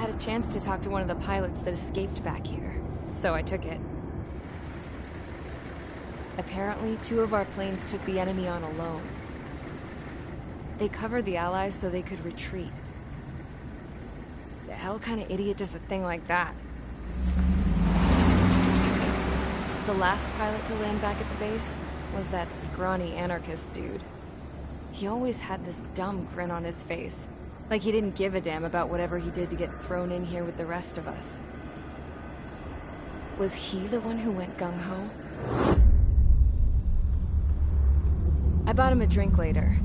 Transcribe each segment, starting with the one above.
had a chance to talk to one of the pilots that escaped back here, so I took it. Apparently, 2 of our planes took the enemy on alone. They covered the Allies so they could retreat. The hell kind of idiot does a thing like that? The last pilot to land back at the base was that scrawny anarchist dude. He always had this dumb grin on his face, like he didn't give a damn about whatever he did to get thrown in here with the rest of us. Was he the one who went gung-ho? I bought him a drink later.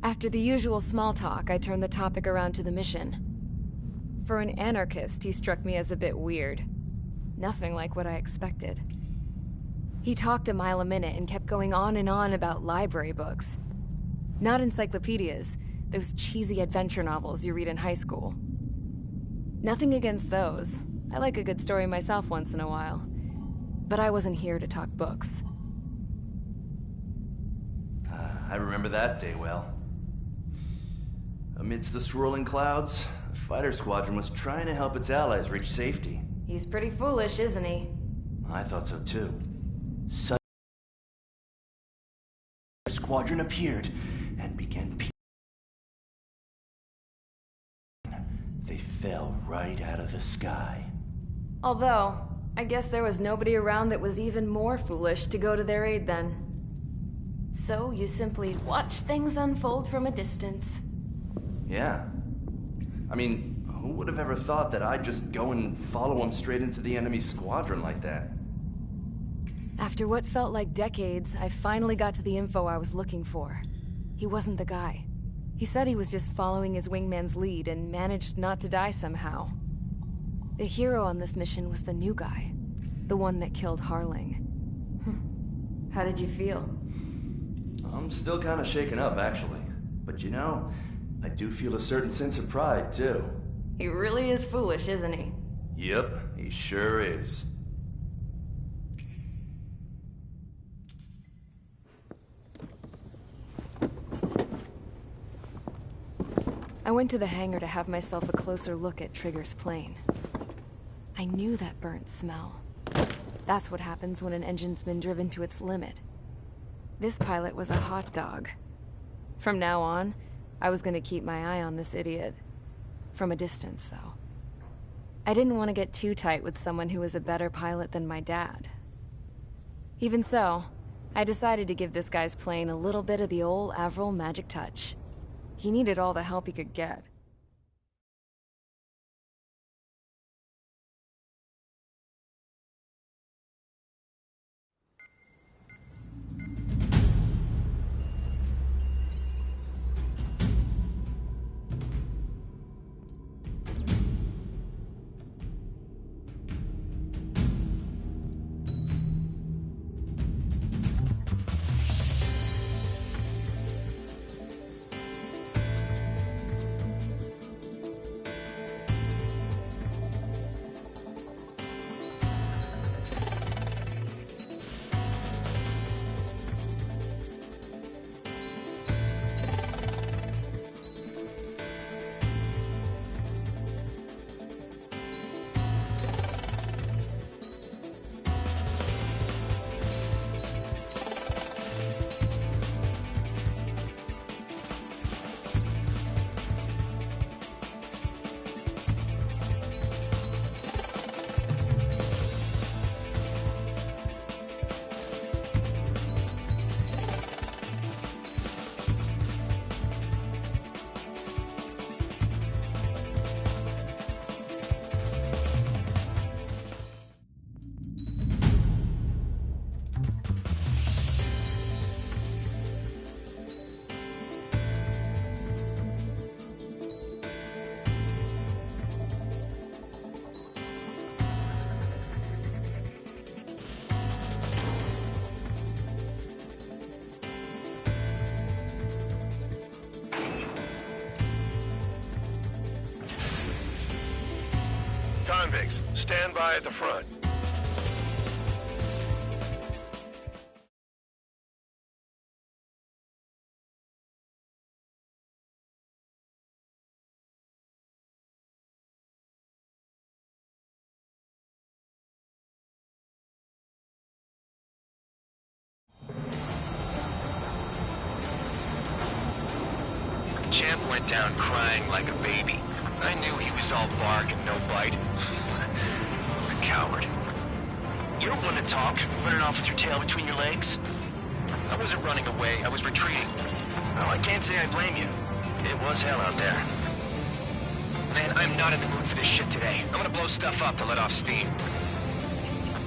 After the usual small talk, I turned the topic around to the mission. For an anarchist, he struck me as a bit weird. Nothing like what I expected. He talked a mile a minute and kept going on and on about library books. Not encyclopedias, those cheesy adventure novels you read in high school. Nothing against those. I like a good story myself once in a while. But I wasn't here to talk books. I remember that day well. Amidst the swirling clouds, the fighter squadron was trying to help its allies reach safety. He's pretty foolish, isn't he? I thought so too. Suddenly, the squadron appeared and began They fell right out of the sky. Although, I guess there was nobody around that was even more foolish to go to their aid then. So you simply watch things unfold from a distance. Yeah. I mean, who would have ever thought that I'd just go and follow him straight into the enemy squadron like that? After what felt like decades, I finally got to the info I was looking for. He wasn't the guy. He said he was just following his wingman's lead and managed not to die somehow. The hero on this mission was the new guy. The one that killed Harling. How did you feel? I'm still kind of shaken up, actually. But you know, I do feel a certain sense of pride, too. He really is foolish, isn't he? Yep, he sure is. I went to the hangar to have myself a closer look at Trigger's plane. I knew that burnt smell. That's what happens when an engine's been driven to its limit. This pilot was a hot dog. From now on, I was gonna keep my eye on this idiot. From a distance, though. I didn't want to get too tight with someone who was a better pilot than my dad. Even so, I decided to give this guy's plane a little bit of the old Avril magic touch. He needed all the help he could get. Convicts, stand by at the front. Champ went down crying like a baby. I knew he was all bark and no bite. A coward. You don't want to talk, running off with your tail between your legs. I wasn't running away, I was retreating. Well, I can't say I blame you. It was hell out there. Man, I'm not in the mood for this shit today. I'm gonna blow stuff up to let off steam.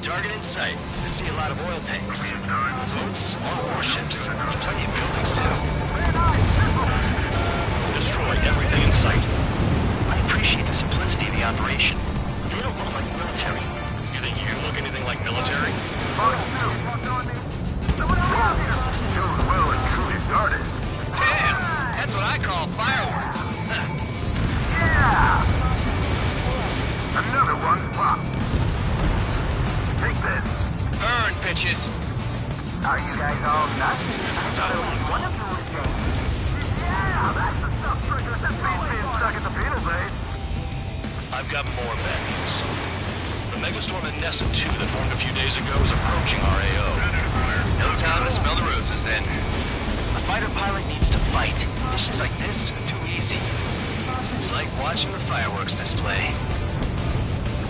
Target in sight. I see a lot of oil tanks. Boats, all warships. There's plenty of buildings, too. Destroy everything in sight. I appreciate the simplicity of the operation. They don't look like military. You think you look anything like military? Well and truly started. Damn! That's what I call fireworks. Yeah! Another one popped. Take this. Burn, bitches! Are you guys all nuts? One of you is James. Yeah, that's the stuff, Trigger. This beats being stuck at the penal base. I've got more bad news. The megastorm in Nessa 2 that formed a few days ago is approaching our AO. No time to smell the roses, then. A fighter pilot needs to fight. Missions like this are too easy. It's like watching the fireworks display.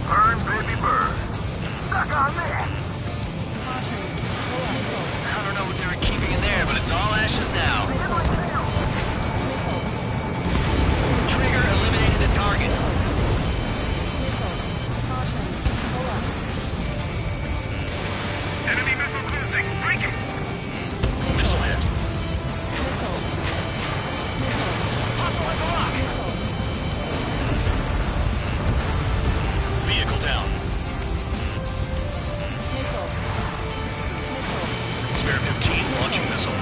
Burn, baby, burn. Stuck on this. I don't know what they were keeping in there, but it's all ashes now. Trigger eliminated the target. Enemy missile cruising. Break it. Missile hit. Hostile has a lock. Vehicle down. Spare 15 launching missile.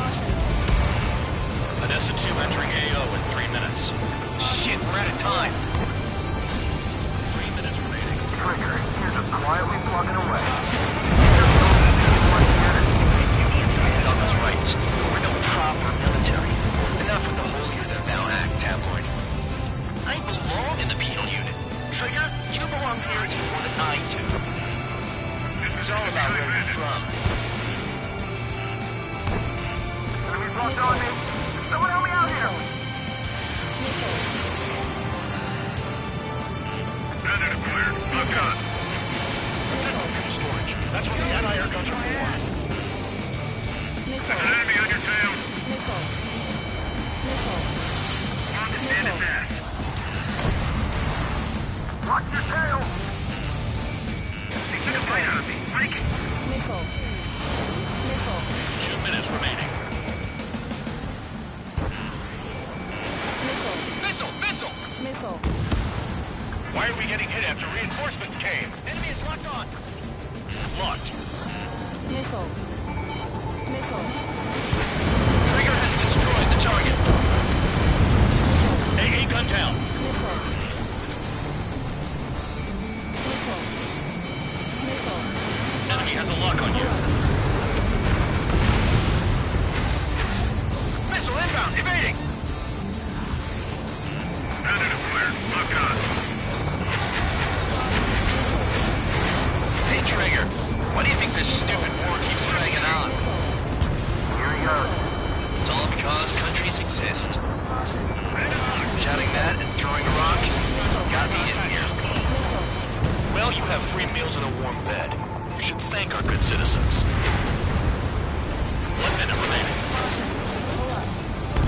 Nessa 2 entering AO in 3 minutes. Shit, we're out of time. 3 minutes remaining. Trigger, you're just quietly plugging away. Douglas right. We're no proper military. Enough with the holier-than-thou act, tabloid. I belong in the penal unit. Trigger, you belong here as more than I do. It's all about where you're from. Enemy's locked on me. Someone help me out here. Predator cleared. Look on. Storage. That's what the anti-air guns are for. There's an enemy on your tail. On the standing mass. Watch your tail. He took a bite out of me. Break it. 2 minutes remaining. Missile! Why are we getting hit after reinforcements came? Enemy is locked on! Locked. Trigger has destroyed the target. AA gun down. Enemy has a lock on you. Missile inbound, evading! Predator cleared. Lock on. Hey, Trigger, why do you think this stupid war keeps dragging on? Here he goes. It's all because countries exist. Shouting that and throwing a rock got me in here. Well, you have free meals and a warm bed. You should thank our good citizens. 1 minute remaining.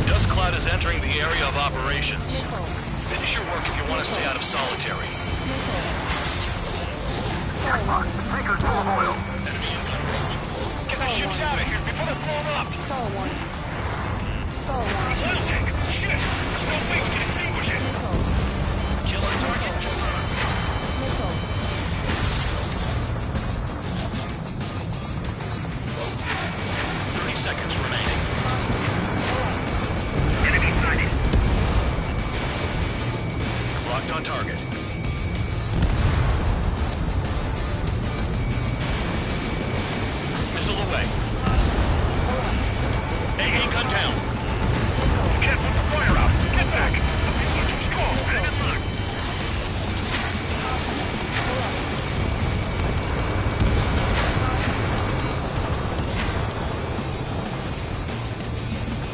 Dust cloud is entering the area of operations. Finish your work if you want to stay out of solitary. Jackpot. Tanker's full of oil. Enemy in gun range. Get the ships out of here before they're blown up! Oil tank! Shit! There's no way we can extinguish it! Kill on target, confirmed. 30 seconds remaining. Enemy sighted. Locked on target. Missile away. AA gun down. Can't put the fire out. Get back. The people are too strong. Enemy locked.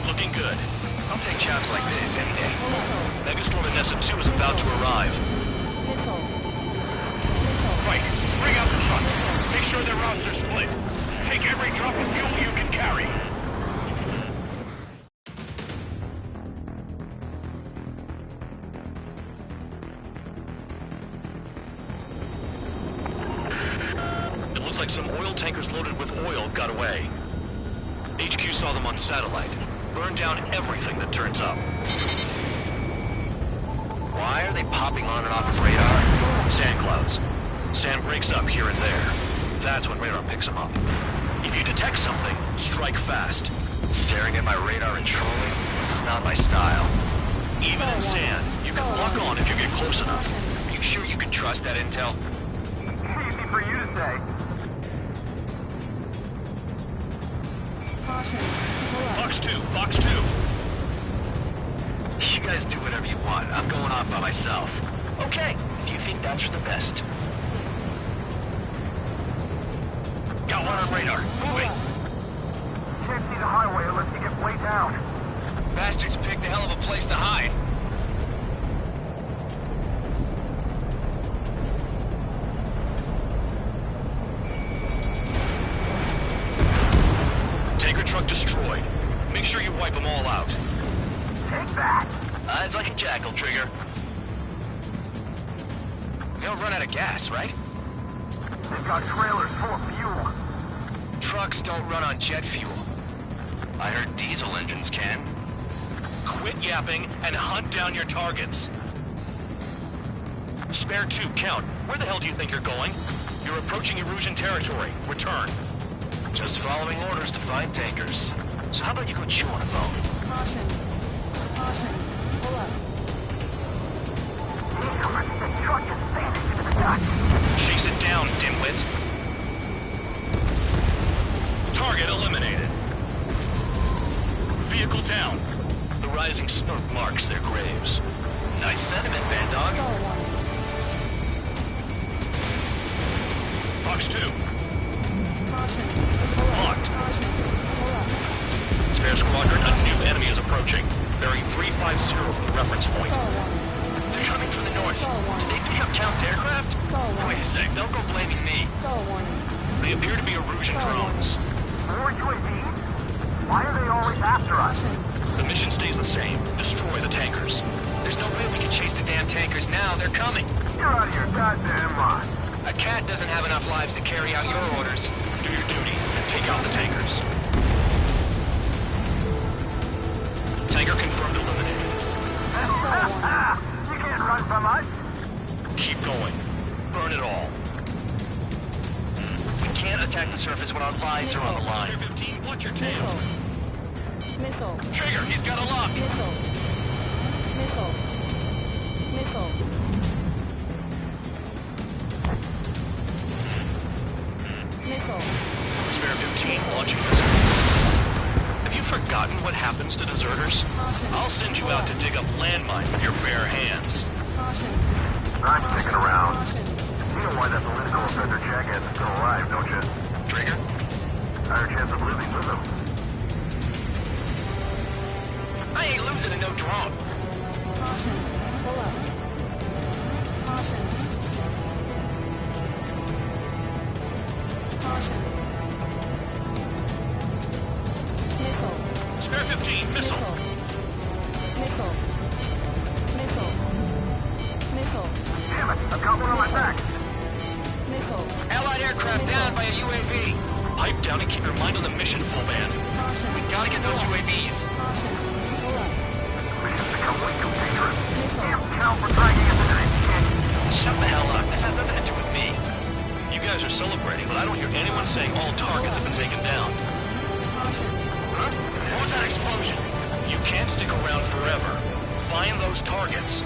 Looking good. I'm I'll take jobs like this any day. Megastorm and Nessa 2 is about to arrive. Right, bring out the trucks. Make sure their routes are split. Take every drop of fuel you can carry. It looks like some oil tankers loaded with oil got away. HQ saw them on satellite. Burned down everything that turns up. Why are they popping on and off of radar? Sand clouds. Sand breaks up here and there. That's when radar picks them up. If you detect something, strike fast. Staring at my radar and trolling? This is not my style. Even in sand, you can lock on if you get close enough. Are you sure you can trust that intel? Easy for you to say. Fox 2, Fox 2. You guys do whatever you want. I'm going off by myself. Okay, if you think that's for the best. Got one on radar. Moving. Can't see the highway unless you get way down. Bastards picked a hell of a place to hide. Tanker truck destroyed. Make sure you wipe them all out. Take that. Eyes like a jackal, Trigger. We don't run out of gas, right? They've got trailers full of fuel. Trucks don't run on jet fuel. I heard diesel engines can. Quit yapping and hunt down your targets. Spare 2, count. Where the hell do you think you're going? You're approaching Erusian territory. Return. Just following orders to find tankers. So how about you go chew on a bone? Damn, the truck is vanished into the dust. Chase it down, dimwit. Target eliminated. Vehicle down. The rising smoke marks their graves. Nice sentiment, Band Dog. Fox 2. Locked. Spare squadron, a new enemy is approaching. Bearing 350 from the reference point. They're coming from the north. Did they pick up Count's aircraft? Wait a sec, don't go blaming me. They appear to be Erusian drones. More UAVs? Why are they always after us? The mission stays the same. Destroy the tankers. There's no way we can chase the damn tankers now. They're coming. You're out of your goddamn mind. A cat doesn't have enough lives to carry out your orders. Do your duty and take out the tankers. Tanker confirmed eliminated. You can't run from us. Keep going. Burn it all. We can't attack the surface when our lives are on the line. Spare 15, watch your tail. Missile. Trigger, he's got a lock. Missile. Missile. Missile. Missile. Spare 15, launching missile. Have you forgotten what happens to deserters? I'll send you out to dig up landmine with your bare hands. I'm sticking around. You know why that political offender jackass is still alive, don't you? Trigger? Higher chance of losing with him. I ain't losing to no drone. Pull up. Caution. Caution. Missile. Spare 15, missile. Missile. Missile. Missile. Damn it, I've got one on my back. Missile. Allied aircraft down by a UAV. Pipe down and keep your mind on the mission, full band. We gotta get those UAVs. Pull up. Mission's become way too dangerous. Damn town for dragging us into this shit. Shut the hell up. This has nothing to do with me. You guys are celebrating, but I don't hear anyone saying all targets have been taken down. Huh? What was that explosion? You can't stick around forever. Find those targets.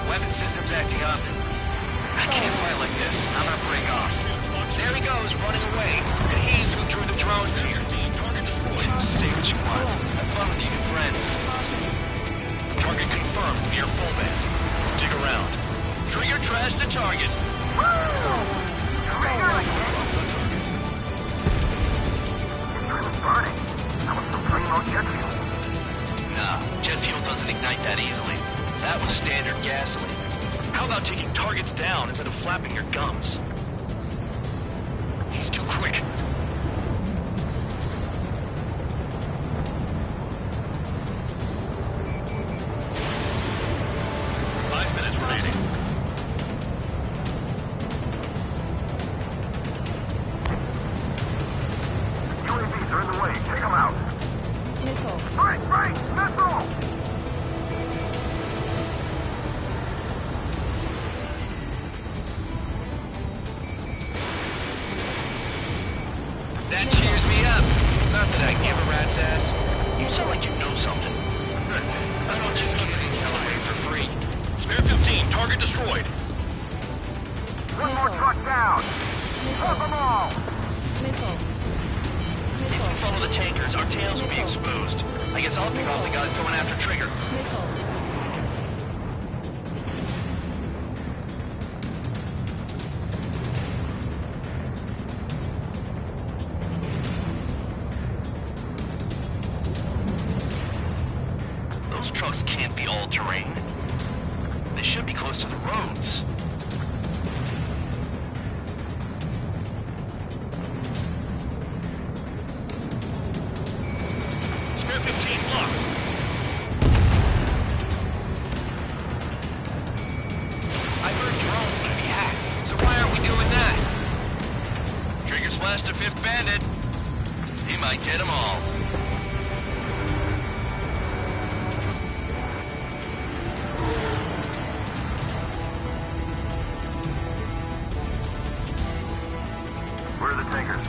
Weapon system's acting up. I can't fight like this. I'm gonna break off. There he goes, running away. And he's who drew the drones here. Target destroyed. Say what you want. Have fun with you new friends. Target confirmed near full band. Dig around. Trigger trash the target. Trigger again? It's really burning. I was ignite that easily. That was standard gasoline. How about taking targets down instead of flapping your gums? He's too quick. Five minutes remaining. UAVs are in the way. Take them out. Missile. Right! Missile! That cheers me up. Not that I give a rat's ass. You sound like you know something. I don't just give it away for free. Spare 15, target destroyed. One more truck down! Flip them all! Missile. If we follow the tankers, our tails will be exposed. I guess I'll pick off the guys going after Trigger. Missile. Those trucks can't be all-terrain. They should be close to the roads. Spare 15 blocked. I heard drones gonna be hacked, so why aren't we doing that? Trigger splashed a fifth bandit. He might get them all. Where are the tankers?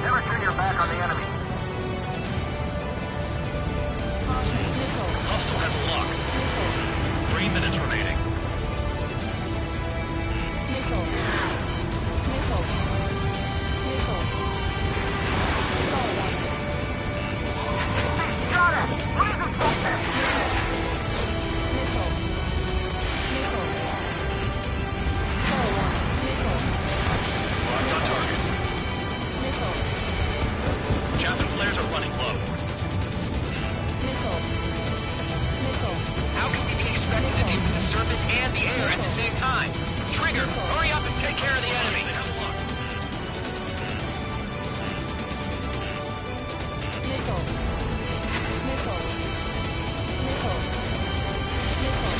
Never turn your back on the enemy. Hostile has a lock. 3 minutes remaining. Missile. Missile. Missile. Star warning. Got it! What is this bullshit? Missile. Missile. Star warning. Missile. Locked on target. Missile. Chaff and flares are running low. Missile. Missile. How can we be expected to deal with the surface and the air at the same time? Trigger, hurry up and take care of the enemy. They have a lock. Missile. Missile. Missile. Missile.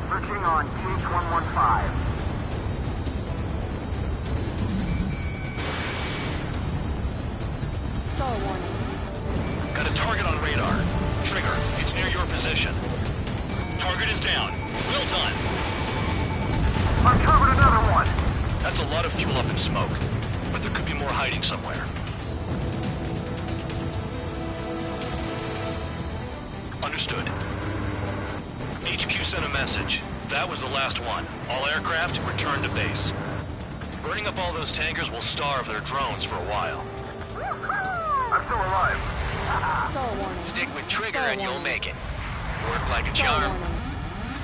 Searching on TH-115. Star warning. Got a target on radar. Trigger, it's near your position. Target is down. Well done. Uncovered another one! That's a lot of fuel up in smoke, but there could be more hiding somewhere. Understood. HQ sent a message. That was the last one. All aircraft, return to base. Burning up all those tankers will starve their drones for a while. I'm still alive. Star warning. Stick with Trigger Star and you'll warning. make it. Work like a Star charm. warning.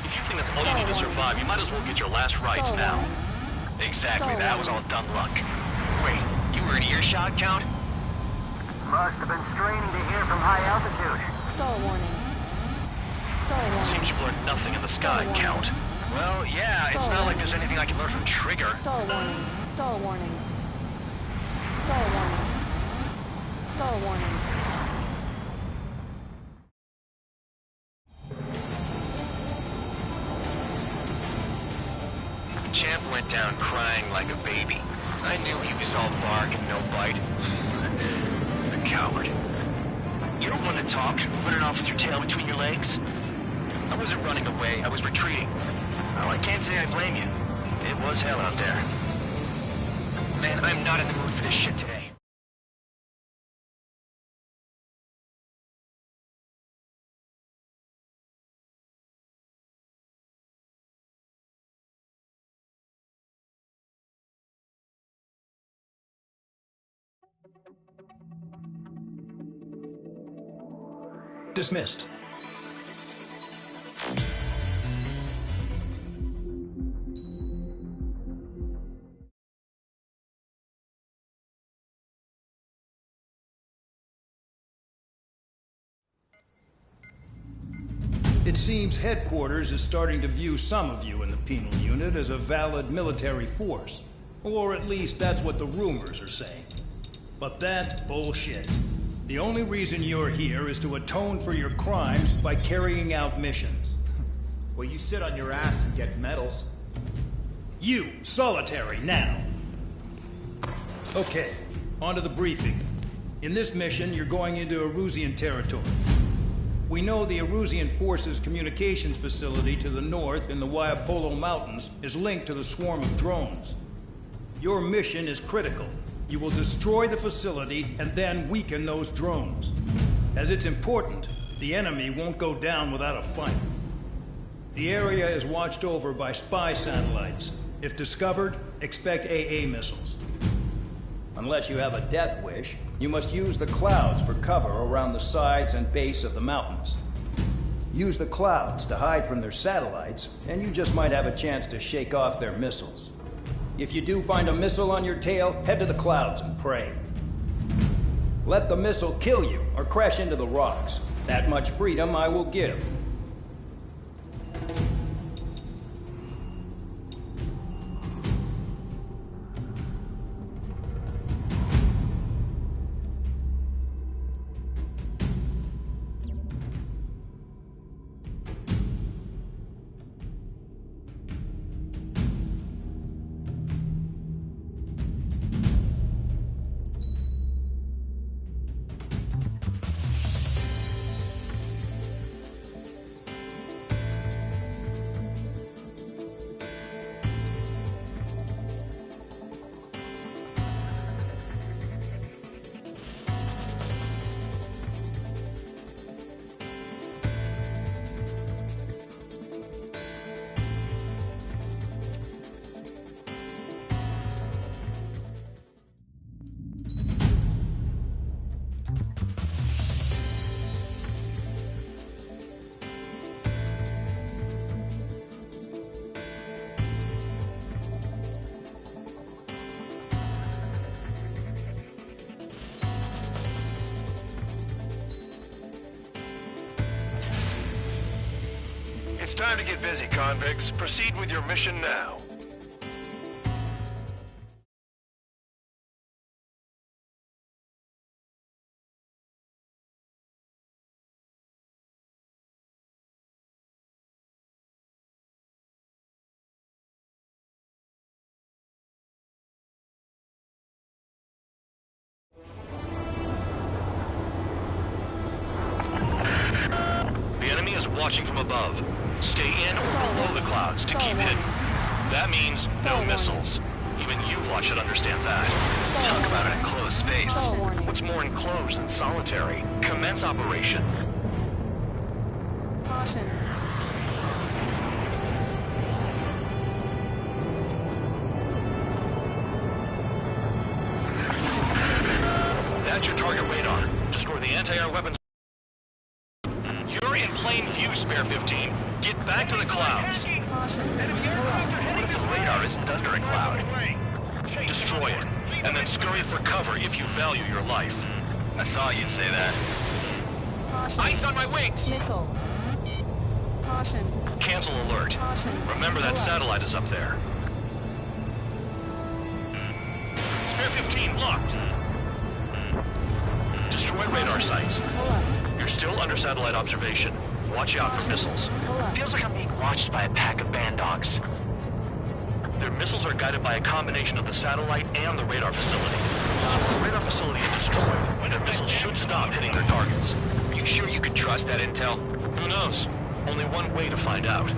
If you think that's all you need to survive, you might as well get your last rites Star now. warning. Exactly, Star that was all warning. dumb luck. Wait, you were in earshot, Count? Must have been straining to hear from high altitude. Star warning. Star warning. Seems you've learned nothing in the sky, Count. Well, yeah, it's not like there's anything I can learn from Trigger. Star warning. Star warning. Star warning. Star warning. Champ went down crying like a baby. I knew he was all bark and no bite. The coward. You don't want to talk, running off with your tail between your legs? I wasn't running away, I was retreating. Well, I can't say I blame you. It was hell out there. Man, I'm not in the mood for this shit today. Dismissed. It seems headquarters is starting to view some of you in the penal unit as a valid military force. Or at least that's what the rumors are saying. But that's bullshit. The only reason you're here is to atone for your crimes by carrying out missions. Well, you sit on your ass and get medals. You, solitary, now. Okay, on to the briefing. In this mission, you're going into Erusian territory. We know the Erusian Forces communications facility to the north in the Waiapolo Mountains is linked to the swarm of drones. Your mission is critical. You will destroy the facility and then weaken those drones. As it's important, the enemy won't go down without a fight. The area is watched over by spy satellites. If discovered, expect AA missiles. Unless you have a death wish, you must use the clouds for cover around the sides and base of the mountains. Use the clouds to hide from their satellites, and you just might have a chance to shake off their missiles. If you do find a missile on your tail, head to the clouds and pray. Let the missile kill you or crash into the rocks. That much freedom I will give. It's time to get busy, convicts. Proceed with your mission now. The enemy is watching from above. Stay in or below the clouds to keep hidden. That means no missiles. Even you lot should understand that. Talk about an enclosed space. What's more enclosed than solitary? Commence operation. Caution. That's your target radar. Destroy the anti-air weapons. You're in plain view, Spare 15. Get back to the clouds. What if the radar isn't under a cloud? Destroy it, and then scurry for cover if you value your life. I thought you'd say that. Caution. Ice on my wings! Missile. Caution. Cancel alert. Caution. Remember that satellite is up there. Spare 15 locked. Destroy radar sites. You're still under satellite observation. Watch out for missiles. Feels like I'm being watched by a pack of band dogs. Their missiles are guided by a combination of the satellite and the radar facility. So if the radar facility is destroyed, their missiles should stop hitting their targets. Are you sure you can trust that intel? Who knows? Only one way to find out.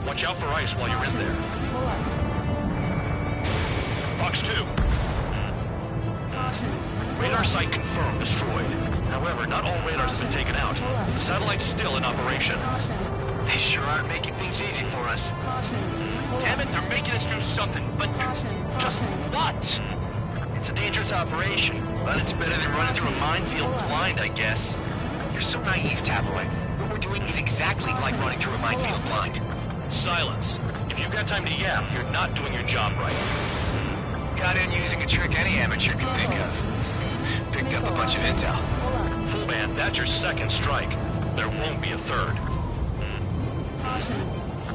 Watch out for ice while you're in there. Fox 2. Radar site confirmed destroyed. However, not all radars have been taken out. The satellite's still in operation. They sure aren't making things easy for us. Damn it, they're making us do something, but just what? It's a dangerous operation, but it's better than running through a minefield blind, I guess. You're so naive, Tabloid. What we're doing is exactly like running through a minefield blind. Silence. If you've got time to yap, you're not doing your job right. Got in using a trick any amateur can think of. Picked up a bunch of intel. Full band, that's your second strike. There won't be a third.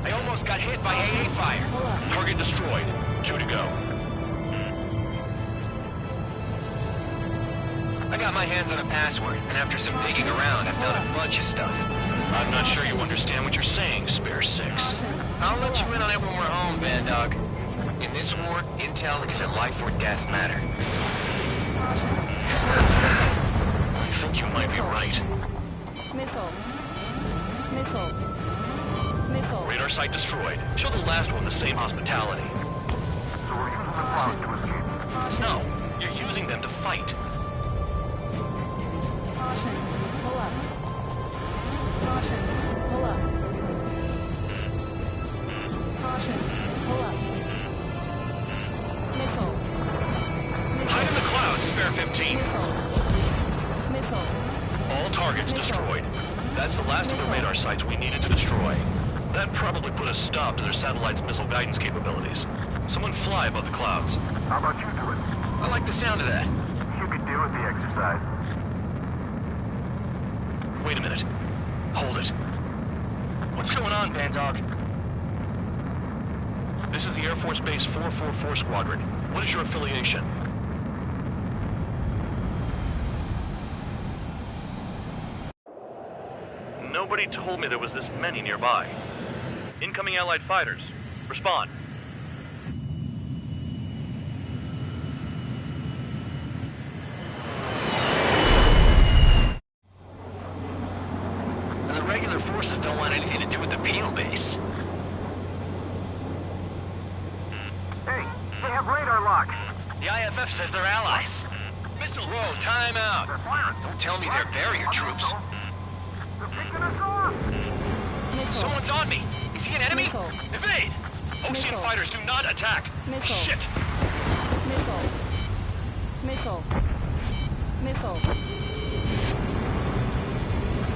I almost got hit by AA fire. Target destroyed. 2 to go. I got my hands on a password, and after some digging around, I found a bunch of stuff. I'm not sure you understand what you're saying, Spare 6. I'll let you in on it when we're home, Band Dog. In this war, intel is a life or death matter. I think you might be right. Missile. Missile. Missile. Radar site destroyed. Show the last one the same hospitality. So we're using the clouds to escape. No, you're using them to fight. Caution. Pull up. Caution. Pull up. Caution. Pull up. Missile. Hide in the clouds, Spare 15. Missile. All targets destroyed. That's the last of the radar sites we needed to destroy. That probably put a stop to their satellite's missile guidance capabilities. Someone fly above the clouds. How about you do it? I like the sound of that. You could do with the exercise. Wait a minute. Hold it. What's going on, Band Dog? This is the Air Force Base 444 Squadron. What is your affiliation? Nobody told me there was this many nearby. Incoming Allied fighters. Respond. And the regular forces don't want anything to do with the penal base. Hey, they have radar lock. The IFF says they're allies. Missile. Whoa, time out. They're firing. Don't tell me they're barrier troops. They're picking us off. Missile. Someone's on me. Is he an enemy? Missile. Evade! Ocean Missile. fighters do not attack! Missile. Shit! Missile. Missile. Missile.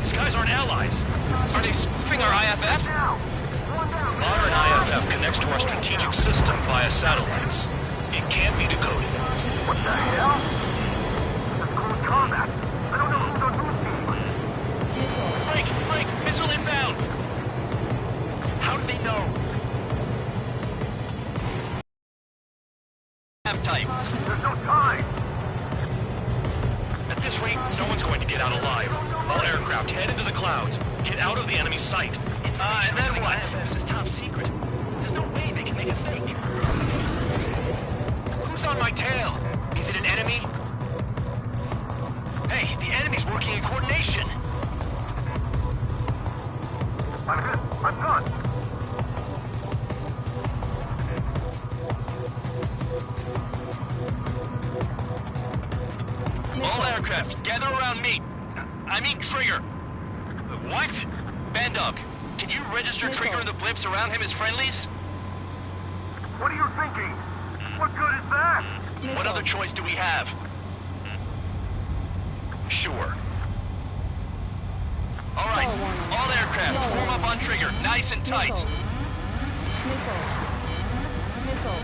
These guys aren't allies! Are they spoofing our IFF? Now. One down. Modern IFF connects to our strategic system via satellites. It can't be decoded. What the hell? This is close combat. I don't know who's on whose team. Break! Missile inbound! How do they know? F-type. There's no time. At this rate, no one's going to get out alive. All aircraft head into the clouds. Get out of the enemy sight. And then what? This is top secret. There's no way they can make it fake. Who's on my tail? Is it an enemy? Hey, the enemy's working in coordination. I'm hit. I'm done. All aircraft, gather around me. I mean Trigger. What? Bandog, can you register Trigger and the blips around him as friendlies? What are you thinking? What good is that? What other choice do we have? Sure. All right, all aircraft, form up on Trigger, nice and tight. Missile. Missile.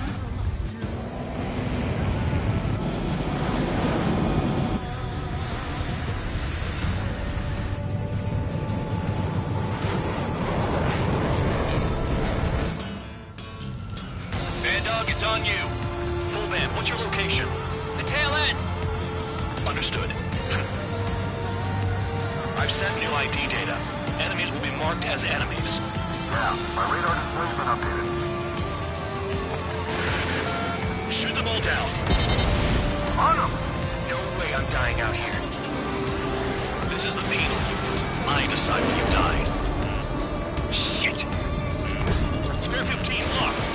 Bandog, it's on you. Full band, what's your location? The tail end. Understood. I've sent new ID data. Enemies will be marked as enemies. Yeah, my radar display's been updated. Shoot them all down. On them! No way I'm dying out here. This is the penal unit. I decide when you die. Shit. Spare 15 locked.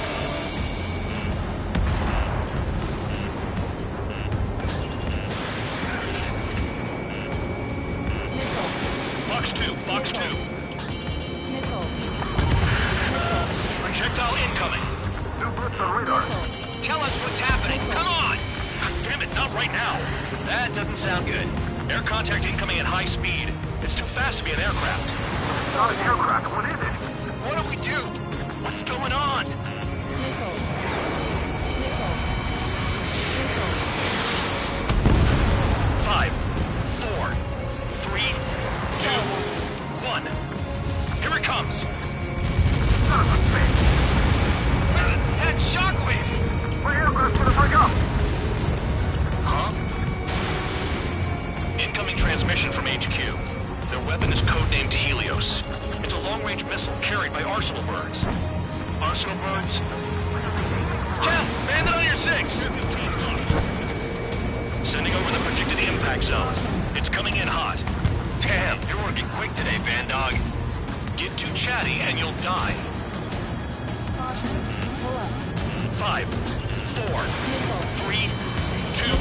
Fox 2, Fox 2. Missile. Projectile incoming. New blitz on radar. Tell us what's happening. Come on! Damn it, not right now. That doesn't sound good. Air contact incoming at high speed. It's too fast to be an aircraft. It's not an aircraft. What is it? What do we do? What's going on? Missile. Missile. Missile. 5, 4, 3, 2, 1. Here it comes. Son of a bitch. That shockwave! My aircraft's gonna break up. Huh? Incoming transmission from HQ. Their weapon is codenamed Helios. It's a long-range missile carried by Arsenal birds. Arsenal birds? Cal, land it on your 6! Sending over the predicted impact zone. It's coming in hot. Damn, you're working quick today, Bandog. Get too chatty and you'll die. Caution. Pull up. 5, 4, 3, 2,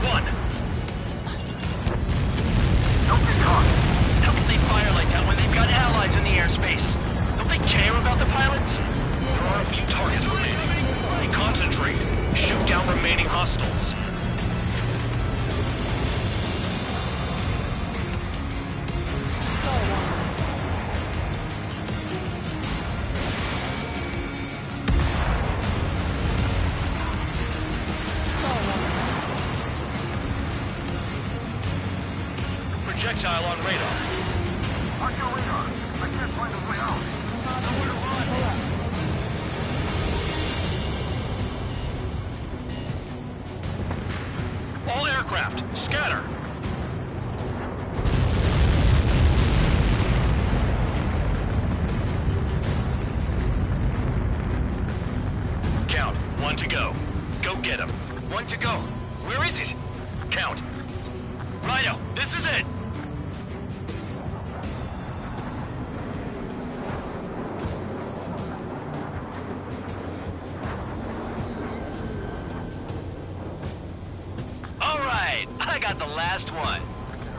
1. Don't get caught. How can they fire like that when they've got allies in the airspace? Don't they care about the pilots? There are a few targets remaining. Concentrate. Shoot down remaining hostiles. Projectile on radar. On your radar. I can't find a way out. Nowhere to run. All aircraft, scatter. Count. 1 to go. Go get him. 1 to go. Where is it? Count. Rhino, this is it! Alright, I got the last one.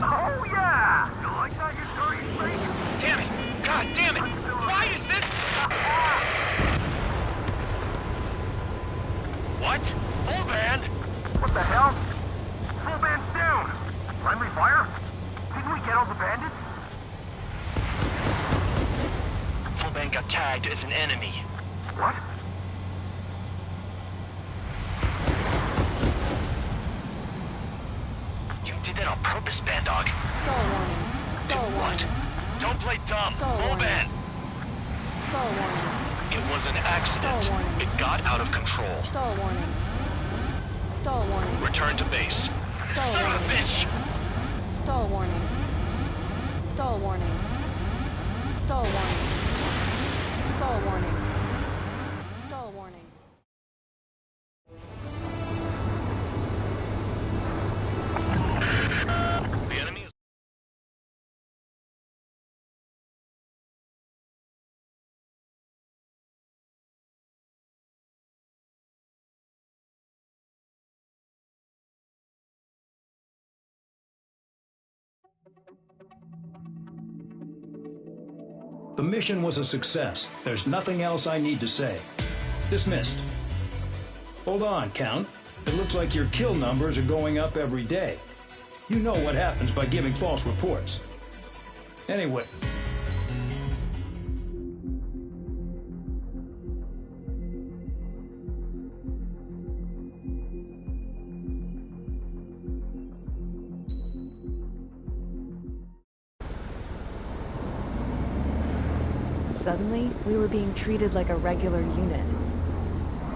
Oh, yeah! You like that, you dirty snake? Damn it! God damn it! Why is this... What? Full band? What the hell? Full band's down. Friendly fire? Didn't we get all the bandits? Full band got tagged as an enemy. What? You did that on purpose, Bandog. Stall warning. Stall What? warning. Don't play dumb. Stall Full warning. band. Stall warning. It was an accident. Stall warning. It got out of control. Stall warning. Stall warning. Return to base. Stall Son of a warning. bitch! Stall warning. Stall warning. Stall warning. Stall warning. Stall warning. The enemy is... The mission was a success. There's nothing else I need to say. Dismissed. Hold on, Count. It looks like your kill numbers are going up every day. You know what happens by giving false reports. Anyway. Suddenly, we were being treated like a regular unit.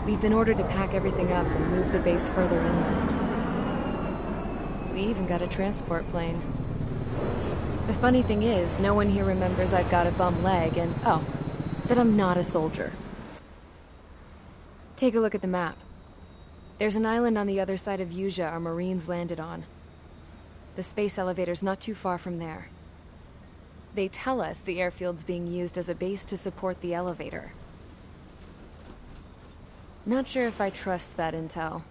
We've been ordered to pack everything up and move the base further inland. We even got a transport plane. The funny thing is, no one here remembers I've got a bum leg and, oh, that I'm not a soldier. Take a look at the map. There's an island on the other side of Yuja our Marines landed on. The space elevator's not too far from there. They tell us the airfield's being used as a base to support the elevator. Not sure if I trust that intel.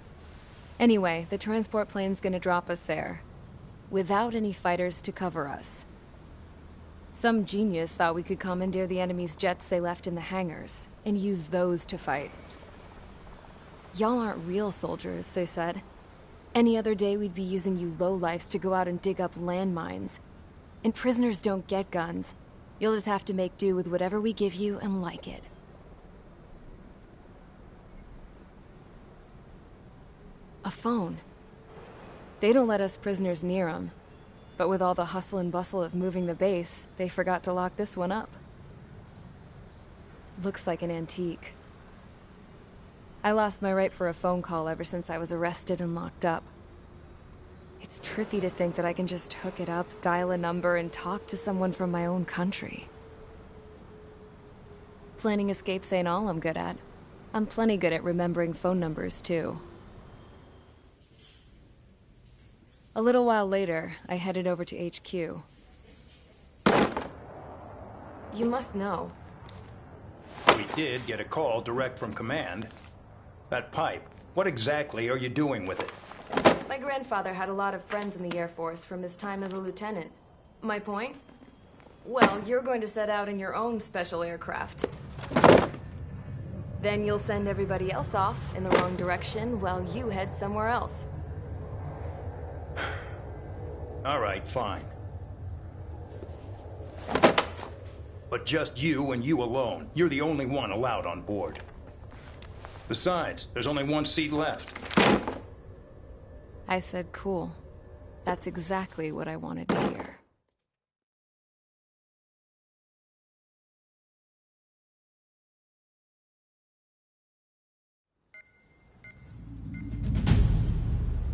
Anyway, the transport plane's gonna drop us there, without any fighters to cover us. Some genius thought we could commandeer the enemy's jets they left in the hangars, and use those to fight. Y'all aren't real soldiers, they said. Any other day we'd be using you lowlifes to go out and dig up landmines. And prisoners don't get guns. You'll just have to make do with whatever we give you and like it. A phone. They don't let us prisoners near them. But with all the hustle and bustle of moving the base, they forgot to lock this one up. Looks like an antique. I lost my right for a phone call ever since I was arrested and locked up. It's trippy to think that I can just hook it up, dial a number, and talk to someone from my own country. Planning escapes ain't all I'm good at. I'm plenty good at remembering phone numbers, too. A little while later, I headed over to HQ. You must know. We did get a call direct from command. That pipe, what exactly are you doing with it? My grandfather had a lot of friends in the Air Force from his time as a lieutenant. My point? Well, you're going to set out in your own special aircraft. Then you'll send everybody else off in the wrong direction while you head somewhere else. All right, fine. But just you and you alone. You're the only one allowed on board. Besides, there's only one seat left. I said cool. That's exactly what I wanted to hear.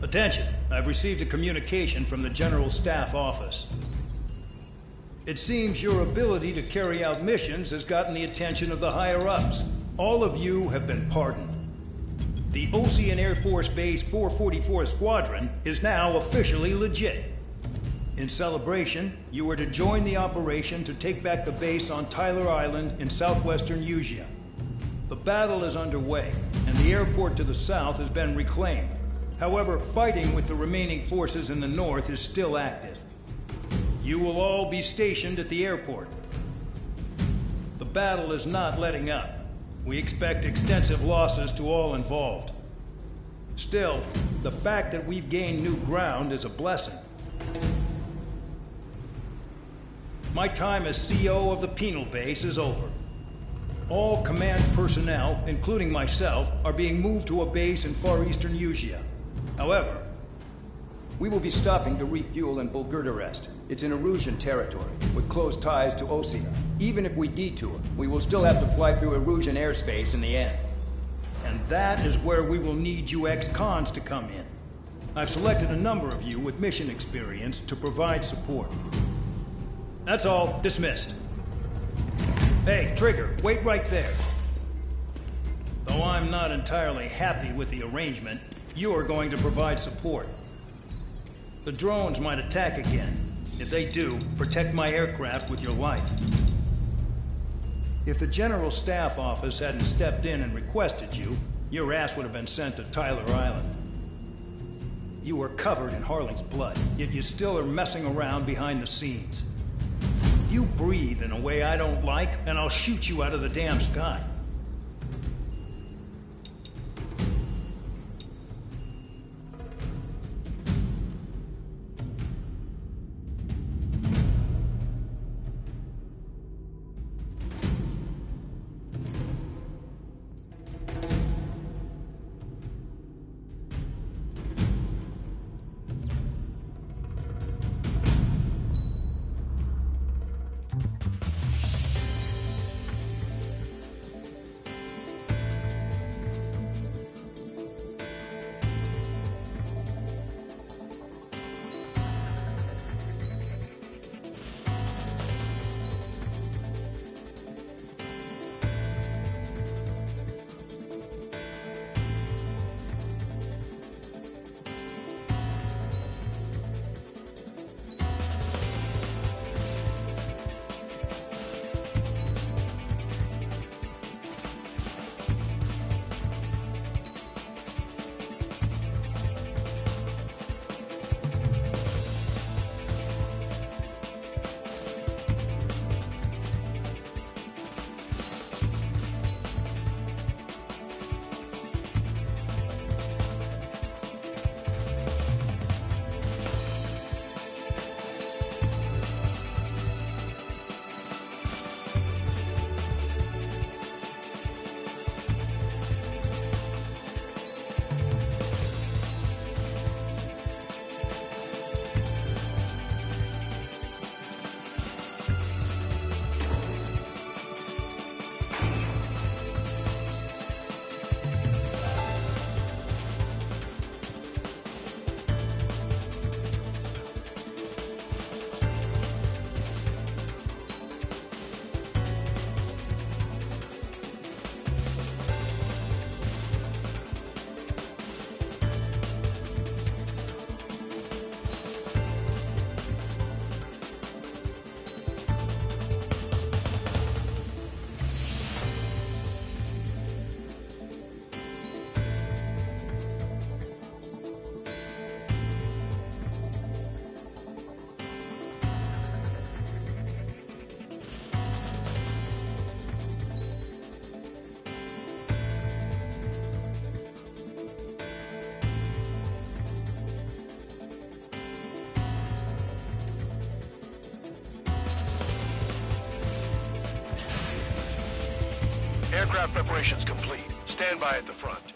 Attention, I've received a communication from the General Staff Office. It seems your ability to carry out missions has gotten the attention of the higher-ups. All of you have been pardoned. The Ocean Air Force Base 444 Squadron is now officially legit. In celebration, you are to join the operation to take back the base on Tyler Island in southwestern Usea. The battle is underway, and the airport to the south has been reclaimed. However, fighting with the remaining forces in the north is still active. You will all be stationed at the airport. The battle is not letting up. We expect extensive losses to all involved. Still, the fact that we've gained new ground is a blessing. My time as CO of the penal base is over. All command personnel, including myself, are being moved to a base in far eastern Usea. However, we will be stopping to refuel in Bulgurdarest. It's in Erusian territory, with close ties to Osea. Even if we detour, we will still have to fly through Erusian airspace in the end. And that is where we will need you ex-cons to come in. I've selected a number of you with mission experience to provide support. That's all. Dismissed. Hey, Trigger, wait right there. Though I'm not entirely happy with the arrangement, you are going to provide support. The drones might attack again. If they do, protect my aircraft with your life. If the General Staff Office hadn't stepped in and requested you, your ass would have been sent to Tyler Island. You were covered in Harley's blood, yet you still are messing around behind the scenes. You breathe in a way I don't like, and I'll shoot you out of the damn sky. Aircraft preparations complete. Stand by at the front.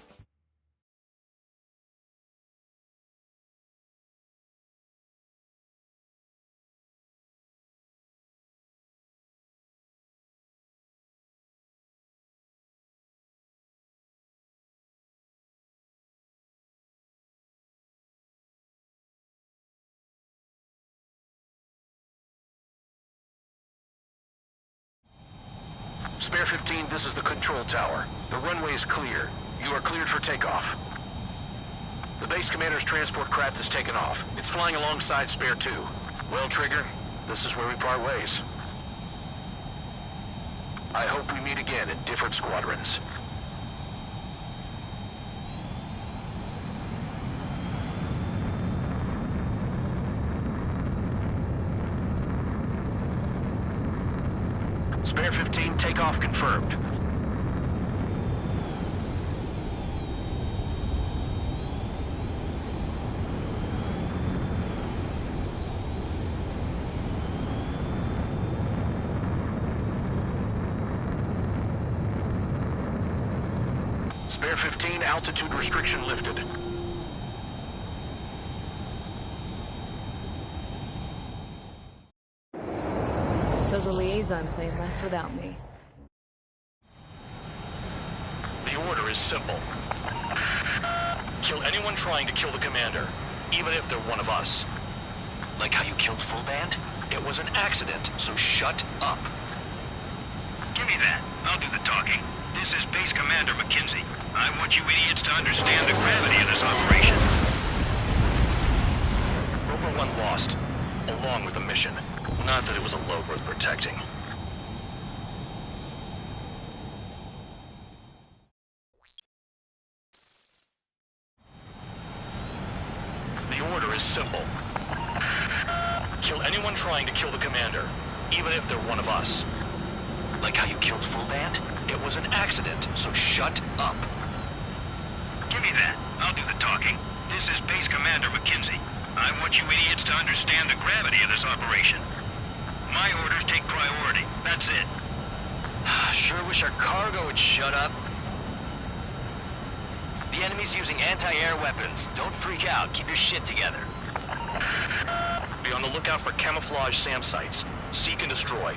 Spare 15, this is the control tower. The runway is clear. You are cleared for takeoff. The base commander's transport craft has taken off. It's flying alongside Spare 2. Well, Trigger, this is where we part ways. I hope we meet again in different squadrons. Spare 15, takeoff confirmed. Spare 15, altitude restriction lifted. So the liaison plane left without me. The order is simple. Kill anyone trying to kill the commander, even if they're one of us. Like how you killed Full Band? It was an accident, so shut up. Give me that. I'll do the talking. This is Base Commander McKenzie. I want you idiots to understand the gravity of this operation. Roper 1 lost, along with the mission. Not that it was a load worth protecting. The order is simple. Kill anyone trying to kill the commander, even if they're one of us. Like how you killed Full Band? It was an accident, so shut up. Give me that. I'll do the talking. This is Base Commander McKenzie. I want you idiots to understand the gravity of this operation. My orders take priority. That's it. Sure wish our cargo would shut up. The enemy's using anti-air weapons. Don't freak out. Keep your shit together. Be on the lookout for camouflage SAM sites. Seek and destroy.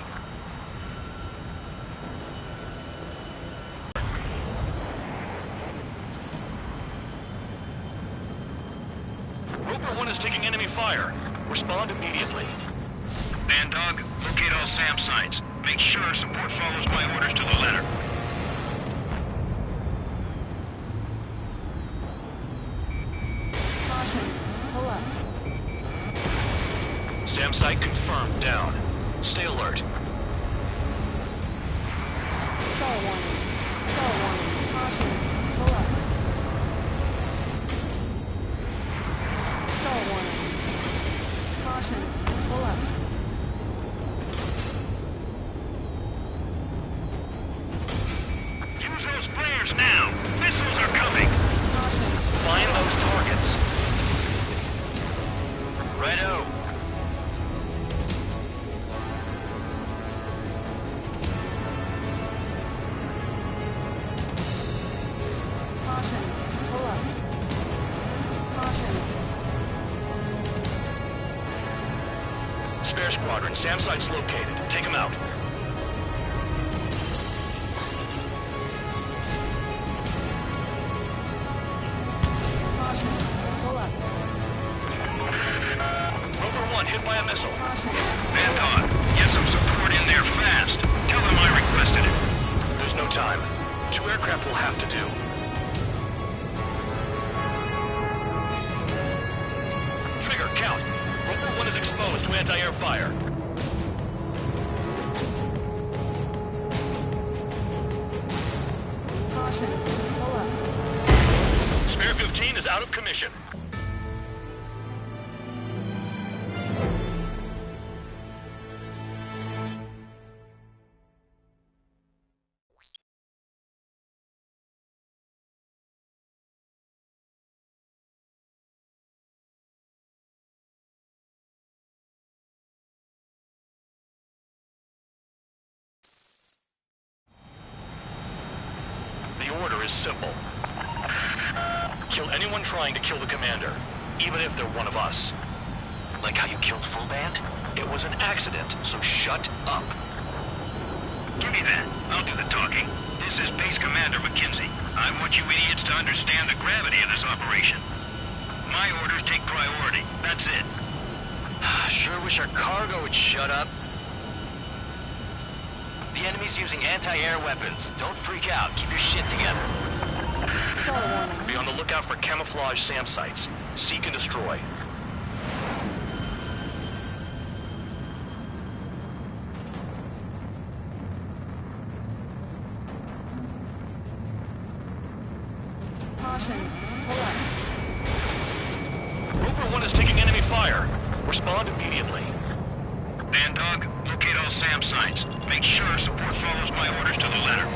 Roper 1 is taking enemy fire. Respond immediately. Band Dog, locate all SAM sites. Make sure support follows my orders to the letter. Caution. Pull up. SAM site confirmed. Down. Stay alert. Stall warning. Stall warning. Caution. Pull up. Stall warning. Caution. Pull up. Use those flares now. Missiles are coming. Caution. Find those targets. Righto. Caution. Pull up. Caution. Spare squadron. SAM site's located. Take them out. Caution. Pull up. Roper 1 hit by a missile. Caution. Band Dog, get some support in there fast. Tell them I requested it. There's no time. 2 aircraft will have to do. Trigger, count. Roper 1 is exposed to anti-air fire. Caution. Pull up. Spare 15 is out of commission. order is simple. Kill anyone trying to kill the commander, even if they're one of us. Like how you killed Full Band? It was an accident, so shut up. Give me that. I'll do the talking. This is Base Commander McKenzie. I want you idiots to understand the gravity of this operation. My orders take priority. That's it. Sure wish our cargo would shut up. The enemy's using anti-air weapons. Don't freak out. Keep your shit together. Be on the lookout for camouflage SAM sites. Seek and destroy. Caution. Pull up. Roper 1 is taking enemy fire. Respond immediately. Band Dog, locate all SAM sites. Make sure support follows my orders to the letter.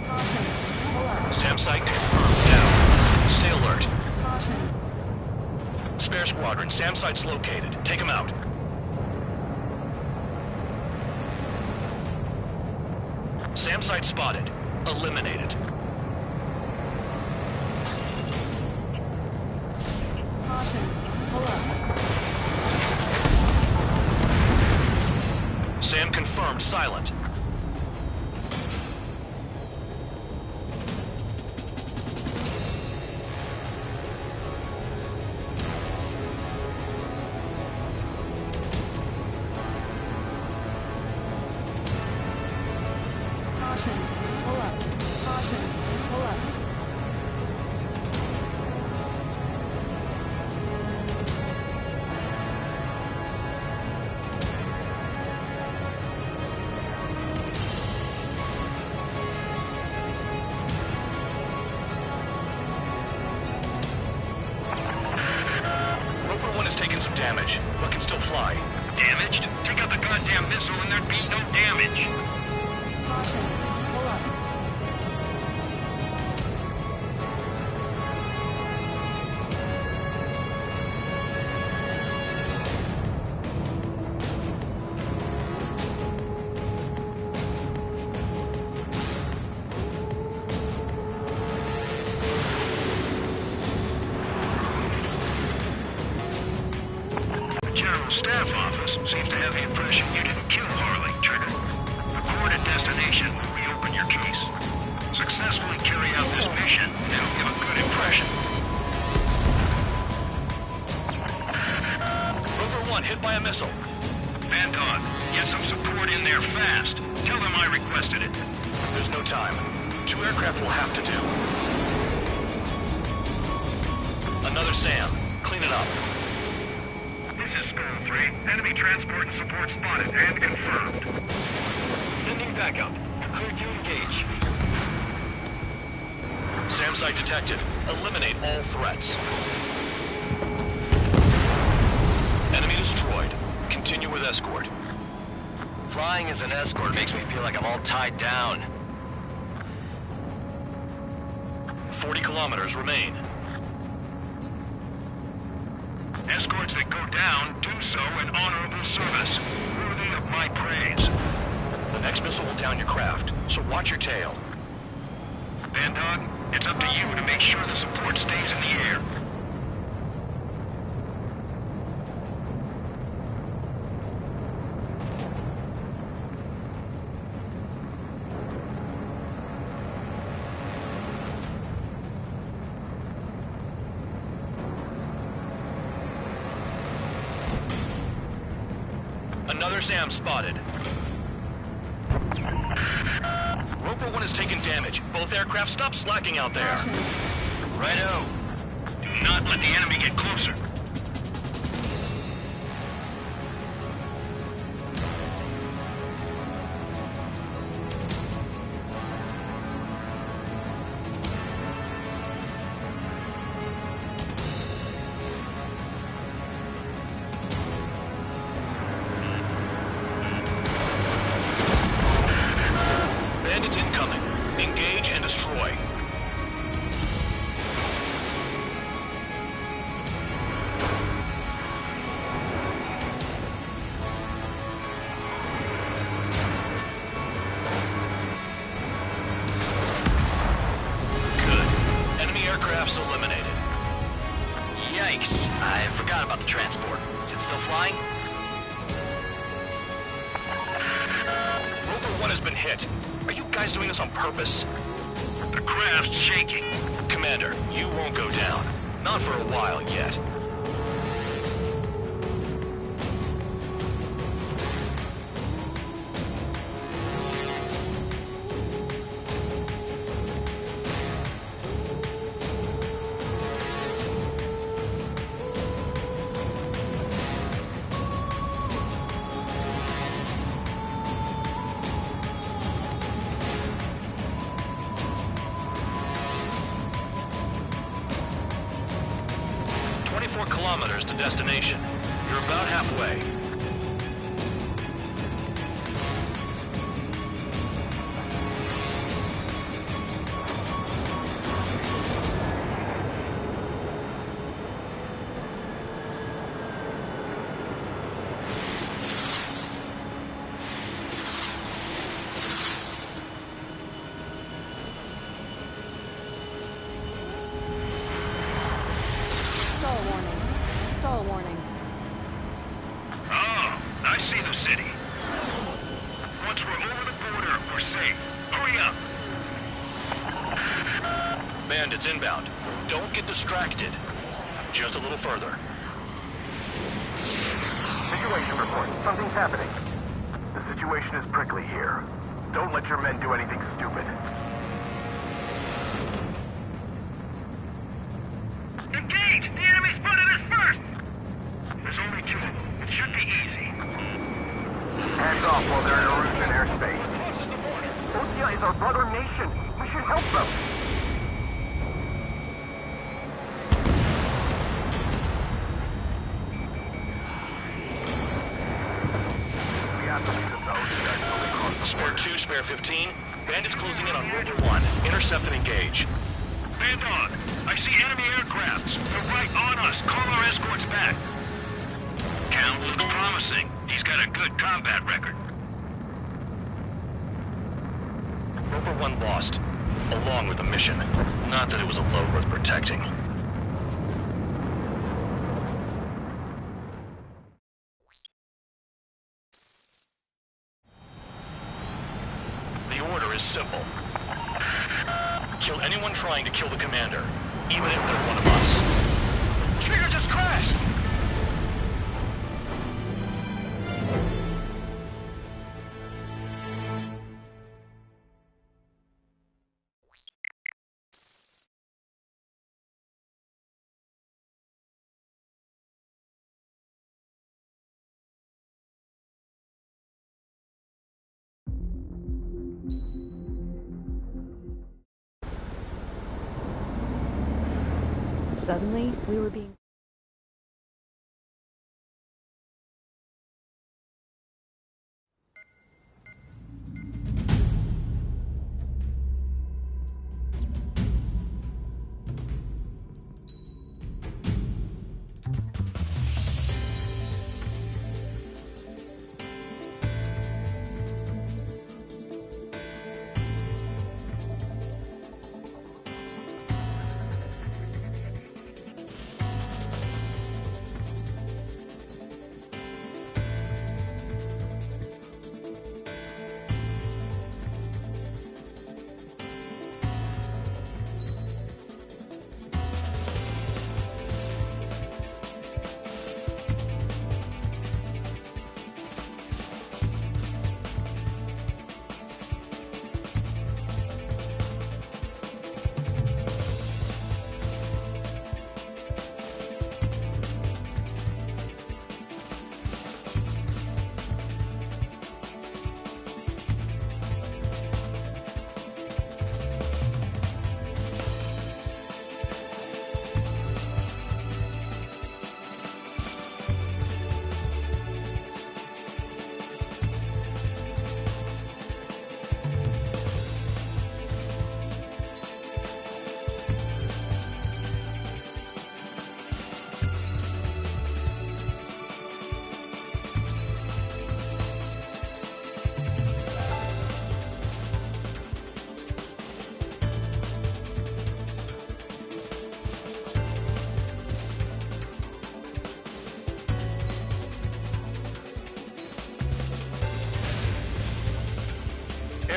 Caution. Pull up. SAM site confirmed. Down. Stay alert. Caution. Spare squadron. SAM site's located. Take them out. SAM site spotted. Eliminate it. Caution. Pull up. SAM confirmed. Silent. Caution. Pull up. Caution. Pull up. Roper 1 has taken some damage, but can still fly. Damaged? Take out the goddamn missile and there'd be no damage. Caution. Pull up. The General Staff Office seems to have the impression you didn't kill Harley, Trigger. Record at destination when we open your case. Successfully carry out this mission, and it'll give a good impression. Roper 1 hit by a missile. Band Dog, get some support in there fast. Tell them I requested it. There's no time. 2 aircraft will have to do. Another SAM. Clean it up. This is Skull 3. Enemy transport and support spotted and confirmed. Sending backup. Clear to engage. SAM site detected. Eliminate all threats. Enemy destroyed. Continue with escort. Flying as an escort makes me feel like I'm all tied down. 40 kilometers remain. Escorts that go down do so in honorable service, worthy of my praise. The next missile will down your craft, so watch your tail. Band Dog, it's up to you to make sure the support stays in the air. Another SAM spotted. Roper 1 has taken damage. Both aircraft, stop slacking out there. Righto. Do not let the enemy get closer. Bandits incoming. Engage and destroy. aircraft's eliminated. Yikes. I forgot about the transport. Is it still flying? Rover 1 has been hit. Are you guys doing this on purpose? The craft's shaking. Commander, you won't go down. Not for a while yet. Kilometers to destination. You're about halfway. Stall warning. Oh, I see the city. Once we're over the border, we're safe. Hurry up. Bandits inbound. Don't get distracted. Just a little further. Situation report. Something's happening. The situation is prickly here. Don't let your men do anything stupid. Engage! The enemy spotted us first! There's only two. It should be easy. Hands off while they're in Erusian airspace. Ostia is our brother nation. We should help them. We have to leave the zone. Spare 2, spare 15. Bandits closing in on Rover 1. Intercept and engage. Band on. I see enemy aircrafts. They're right on us. Call our escorts back. Count looks promising. He's got a good combat record. Rover 1 lost, along with the mission. Not that it was a load worth protecting. The order is simple. Kill anyone trying to kill the commander, even if they're one of us. Trigger just crashed! Suddenly, we were being...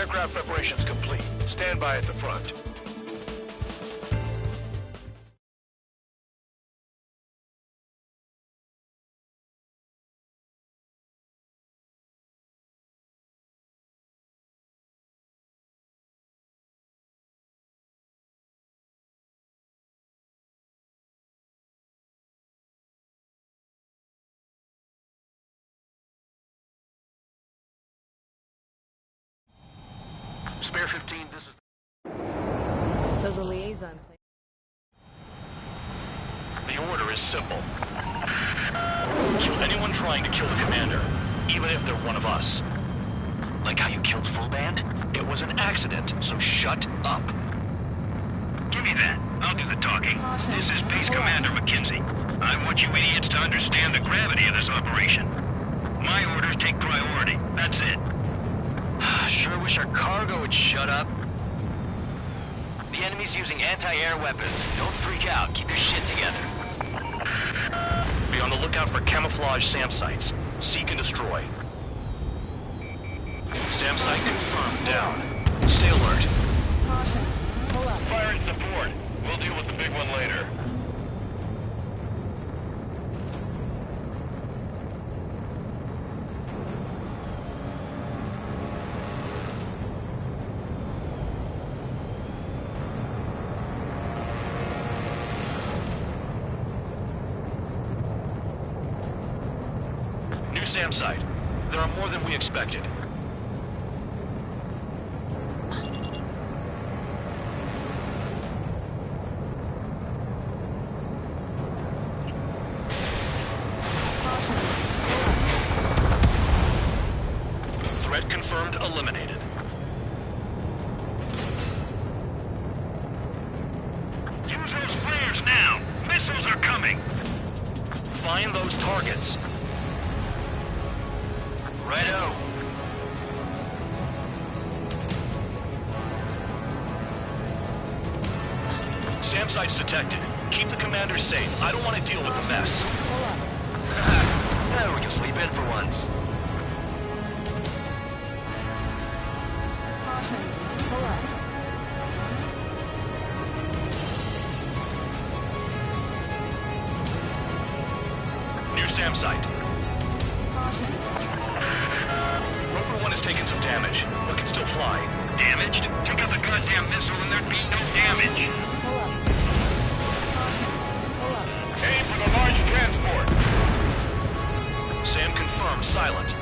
Aircraft preparations complete. Stand by at the front. Spare 15, this is... So the liaison... The order is simple. Kill anyone trying to kill the commander, even if they're one of us. Like how you killed Full Band? It was an accident, so shut up. Give me that. I'll do the talking. This is Base Commander McKenzie. I want you idiots to understand the gravity of this operation. My orders take priority. That's it. Sure wish our cargo would shut up. The enemy's using anti-air weapons. Don't freak out. Keep your shit together. Be on the lookout for camouflage SAM sites. Seek and destroy. SAM site confirmed down. Stay alert. Caution. Pull up. Fire and support. We'll deal with the big one later. New SAM site. There are more than we expected. Threat confirmed eliminated. Use those flares now. Missiles are coming. Find those targets. Righto. SAM site's detected. Keep the commander safe. I don't want to deal with the mess. Pull up. Now we can sleep in for once. Caution. Pull up. New SAM site. Caution. Rover 1 has taken some damage, but can still fly. Damaged? Take out the goddamn missile and there'd be no damage. Pull up. Caution. Pull up. Aim for the large transport. SAM confirmed silent.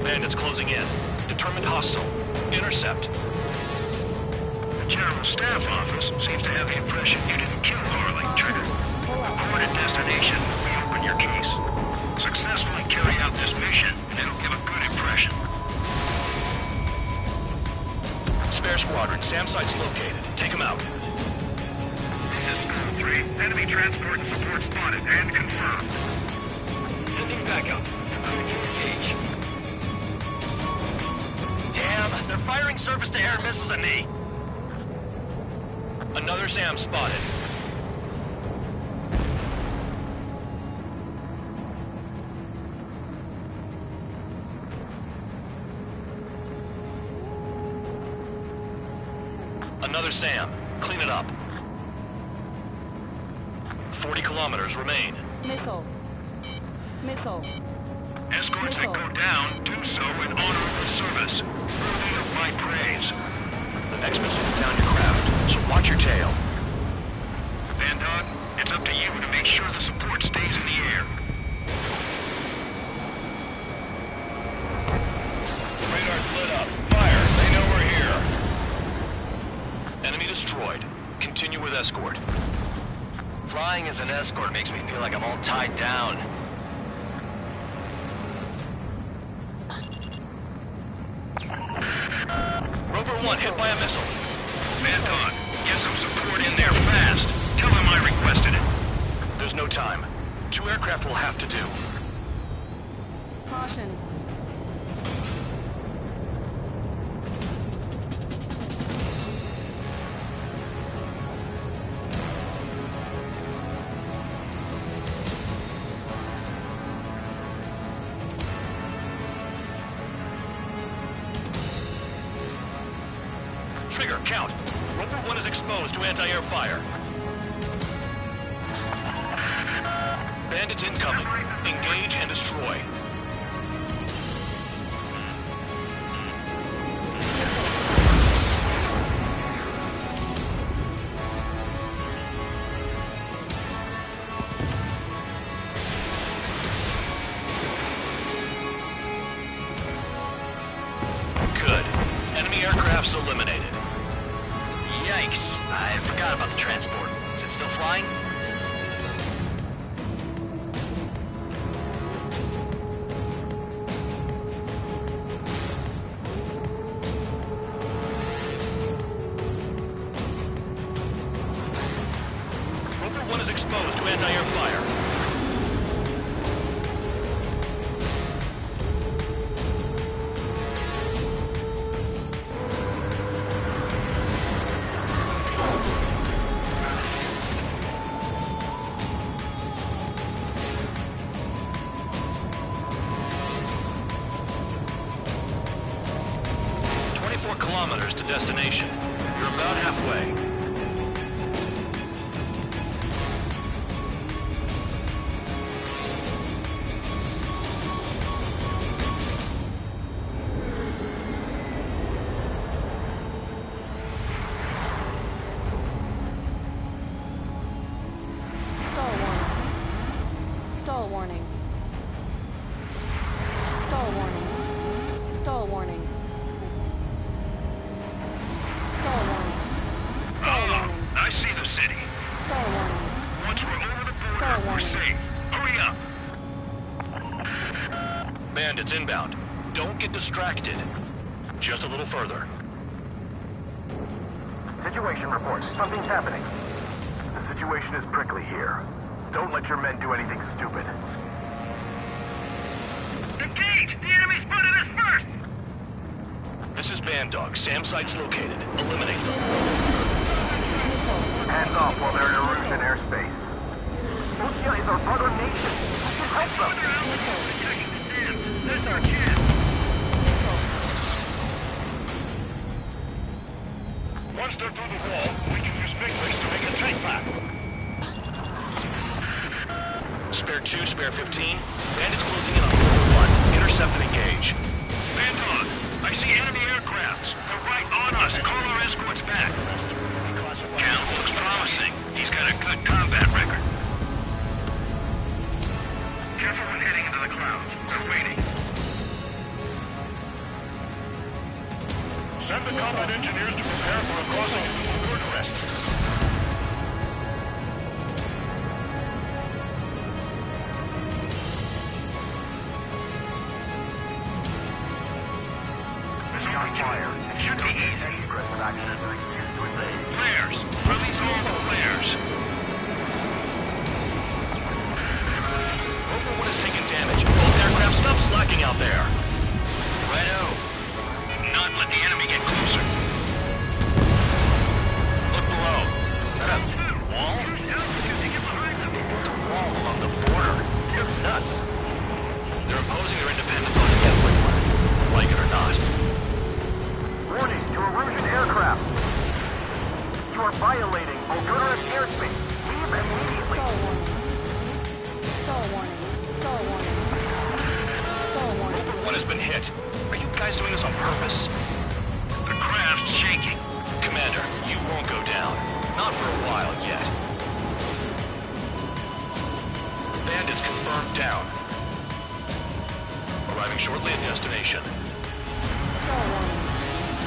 Bandits closing in. Determined hostile. Intercept. The General Staff Office seems to have the impression you didn't kill Harley, Trigger. Report at destination. We open your case. Successfully carry out this mission, and it'll give a good impression. Spare squadron. SAM site's located. Take them out. This is School 3. Enemy transport and support spotted and confirmed. Sending backup. Preparing to engage. Damn, they're firing surface-to-air missiles at me. Another SAM spotted. Another SAM. Clean it up. 40 kilometers remain. Missile. Missile. Escorts that go down, do so in honorable service. Worthy of my praise. The next missile will down your craft, so watch your tail. Bandog, it's up to you to make sure the support stays in the air. Radar's lit up. Fire. They know we're here. Enemy destroyed. Continue with escort. Flying as an escort makes me feel like I'm all tied down. Rover 1 hit by a missile. Bandog, get some support in there fast. Tell them I requested it. There's no time. 2 aircraft will have to do. Caution. Trigger, count. Roper 1 is exposed to anti-air fire. Bandits incoming. Engage and destroy. Good. Enemy aircraft's eliminated. Yikes. I forgot about the transport. Is it still flying? Roper 1 is exposed to anti-air fire. Kilometers to destination. You're about halfway. Stall warning. Stall warning. Stall warning. Stall warning. Stall warning. I see the city. Stall warning. Once we're over the border, Stall we're warning. safe. Hurry up. Bandits inbound. Don't get distracted. Just a little further. Situation report. Something's happening. The situation is prickly here. Don't let your men do anything stupid. Engage! The enemy spotted us first! This is Band Dog. SAM site's located. Eliminate them. Hands off while they're in Erusian airspace. Rusia is our brother nation. We can help them. That's our chance. Once they're through the wall, we can use Victories to make a tank pack. Spare 2, spare 15. Bandits closing in on Roper 1. Intercept and engage. Band Dog, I see enemy aircrafts. They're right on us. Call our escorts back. Count looks promising. He's got a good combat record. Careful when heading into the clouds. They're waiting. Send the combat engineers to prepare for a crossing into the word rest. Fire. It should be easy. Aggressive action is an excuse to invade. Flares! Release all the flares! Roper 1 is taking damage. Both aircraft, stop slacking out there. Righto. Not let the enemy get closer. Look below. Is that a wall? It's a wall along the border. You're nuts. They're imposing their independence on everyone, like it or not. Warning to Erusian aircraft. You are violating Bulgarian airspace. Leave immediately. Stall warning. Stall warning. Stall warning. Roper 1 has been hit. Are you guys doing this on purpose? The craft's shaking. Commander, you won't go down. Not for a while yet. Bandits confirmed down. Arriving shortly at destination. Stall warning.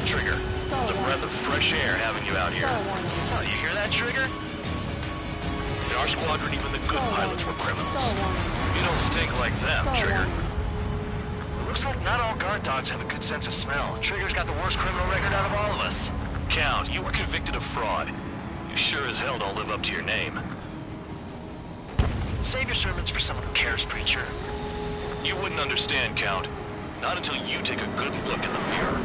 Trigger, it's a breath of fresh air having you out here. Stall warning. Oh, you hear that, Trigger? In our squadron, even the good pilots were criminals. Stall warning. You don't stink like them, Stall Trigger. warning. Looks like not all guard dogs have a good sense of smell. Trigger's got the worst criminal record out of all of us. Count, you were convicted of fraud. You sure as hell don't live up to your name. Save your sermons for someone who cares, preacher. You wouldn't understand, Count. Not until you take a good look in the mirror.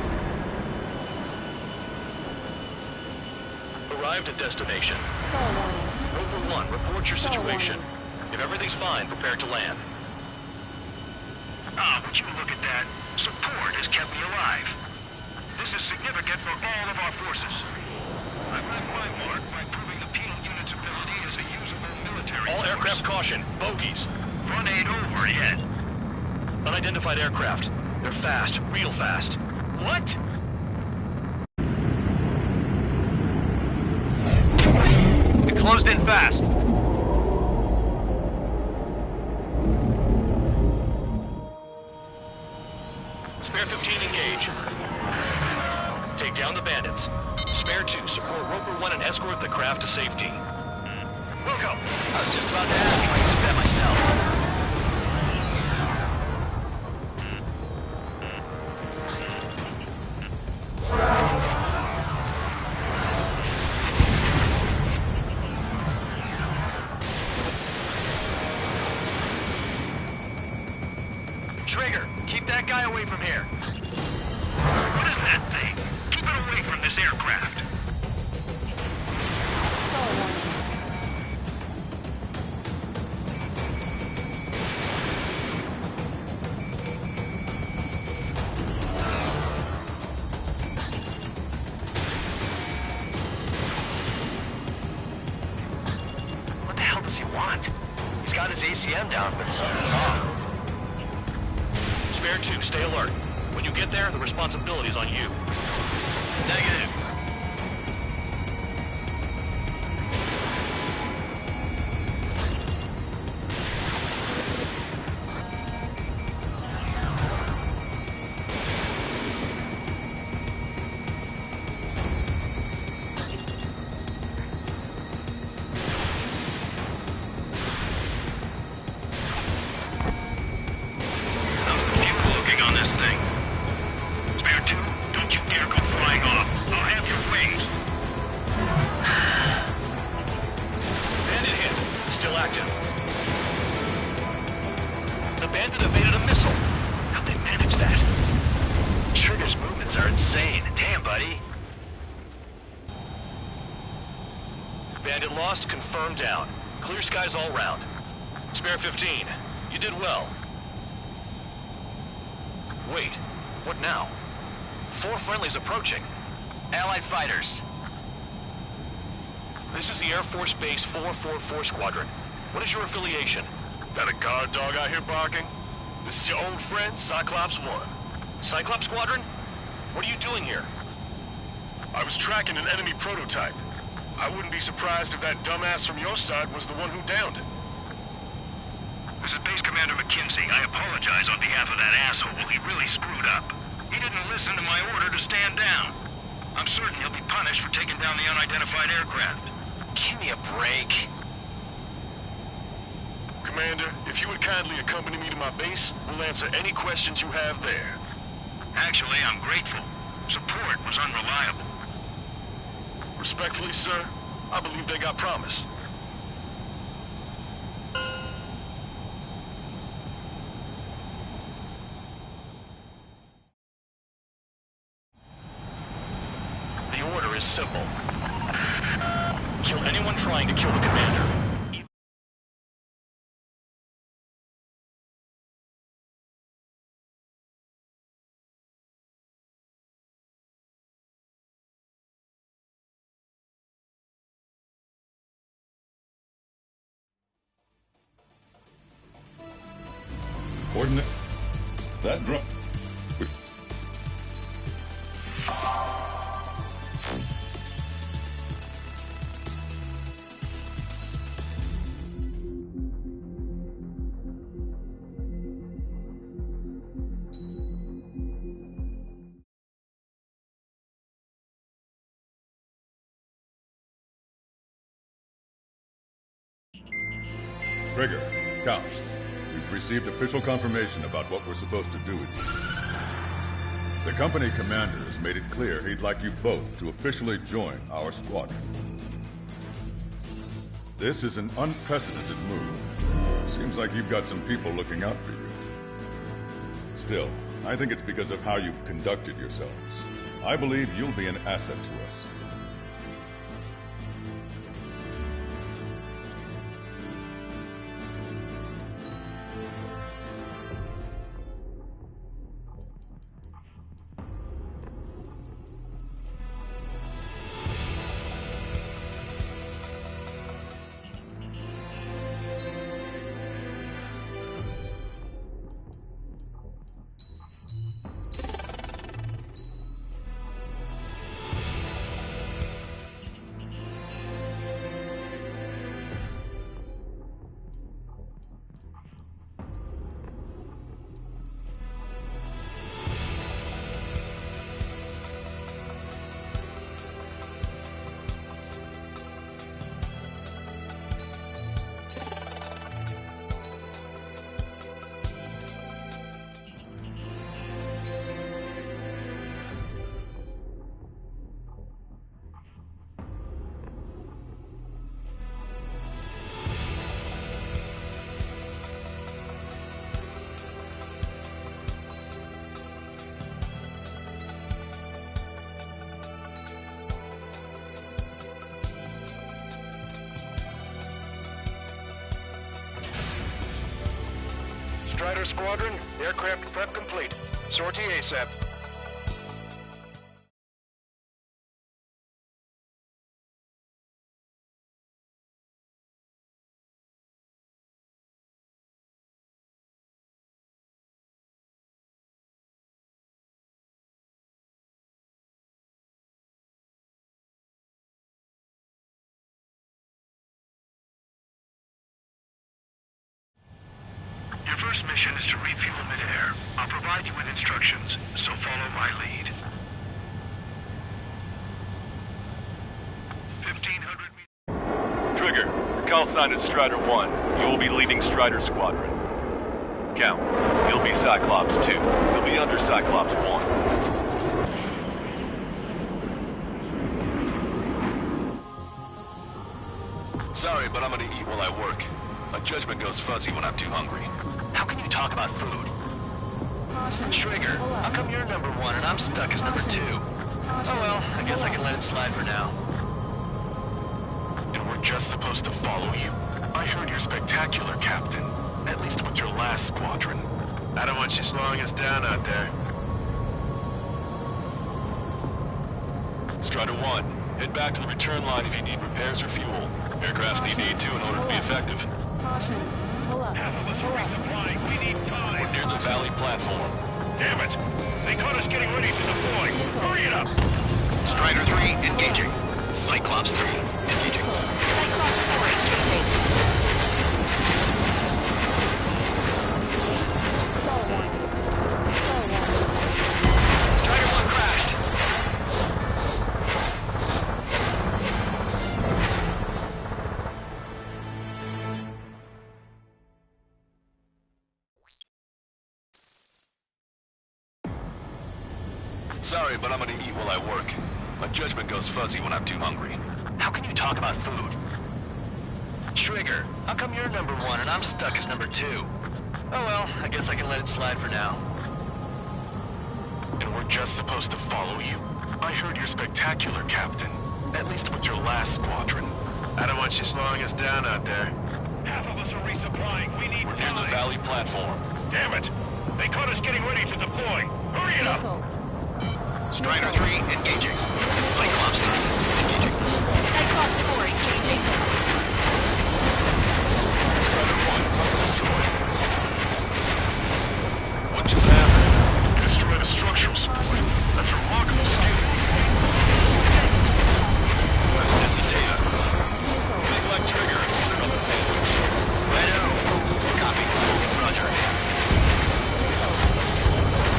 Arrived at destination. Stall warning. Rover 1, report your Stall situation. warning. If everything's fine, prepare to land. Ah, would you look at that? Support has kept me alive. This is significant for all of our forces. I've left my mark by proving the penal unit's ability as a usable military All force. aircraft caution. Bogies. Front ain't over yet. Unidentified aircraft. They're fast. Real fast. What? It closed in fast. Spare 15 engage. Take down the bandits. Spare 2, support Roper 1 and escort the craft to safety. Wilco, I was just about to ask if I could do that myself. Trigger, keep that guy away from here. What is that thing? Keep it away from this aircraft. Stall warning. What the hell does he want? He's got his ACM down, but something's off. Spare 2, stay alert. When you get there, the responsibility is on you. Negative. Keep looking on this thing. Spare 2, don't you dare go flying off. I'll have your wings. Bandit hit. Still active. The bandit evaded a missile. How'd they manage that? Trigger's movements are insane. Damn, buddy. Bandit lost, confirmed down. Clear skies all round. Spare 15. You did well. Wait, what now? 4 friendlies approaching. Allied fighters. This is the Air Force Base 444 Squadron. What is your affiliation? Got a guard dog out here barking? This is your old friend, Cyclops 1. Cyclops Squadron? What are you doing here? I was tracking an enemy prototype. I wouldn't be surprised if that dumbass from your side was the one who downed it. This is Base Commander McKinsey. I apologize on behalf of that asshole. He really screwed up. He didn't listen to my order to stand down. I'm certain he'll be punished for taking down the unidentified aircraft. Give me a break. Commander, if you would kindly accompany me to my base, we'll answer any questions you have there. Actually, I'm grateful. Support was unreliable. Respectfully, sir, I believe they got promise. The order is simple. Kill anyone trying to kill the commander. Coordinate. That drone. Trigger, Count. We've received official confirmation about what we're supposed to do with you. The company commander has made it clear he'd like you both to officially join our squadron. This is an unprecedented move. Seems like you've got some people looking out for you. Still, I think it's because of how you've conducted yourselves. I believe you'll be an asset to us. Strider Squadron, aircraft prep complete. Sortie ASAP. Your first mission is to refuel mid-air. I'll provide you with instructions, so follow my lead. 1,500 meters. Trigger, your call sign is Strider 1. You will be leading Strider Squadron. Count, you'll be Cyclops 2. You'll be under Cyclops 1. Sorry, but I'm gonna eat while I work. My judgment goes fuzzy when I'm too hungry. How can you talk about food? Trigger, how come you're number 1 and I'm stuck as number 2? Oh well, I guess I can let it slide for now. And we're just supposed to follow you? I heard you're spectacular, Captain. At least with your last squadron. I don't want you slowing us down out there. Strider 1, head back to the return line if you need repairs or fuel. Aircrafts need aid too in order to be effective. Half of us are resupplying. We need time. We're near the valley platform. Damn it! They caught us getting ready to deploy. Hurry it up! Strider 3, engaging. Cyclops 3, engaging. Cyclops 4, engaging. Strider 1 crashed. Sorry, but I'm gonna eat while I work. My judgment goes fuzzy when I'm too hungry. How can you talk about food? Trigger, how come you're number 1 and I'm stuck as number 2? Oh well, I guess I can let it slide for now. And we're just supposed to follow you? I heard you're spectacular, Captain. At least with your last squadron. I don't want you slowing us down out there. Half of us are resupplying. We need We're near the time. valley platform. Damn it! They caught us getting ready to deploy. Hurry it up! Strider 3, engaging. Cyclops 3, engaging. Cyclops 4, engaging. Strider 1, target destroyed. What just happened? You destroyed a structural support. That's remarkable skill. I've sent the data. Make like Trigger and sit on the sandwich. Righto. Copy. Roger.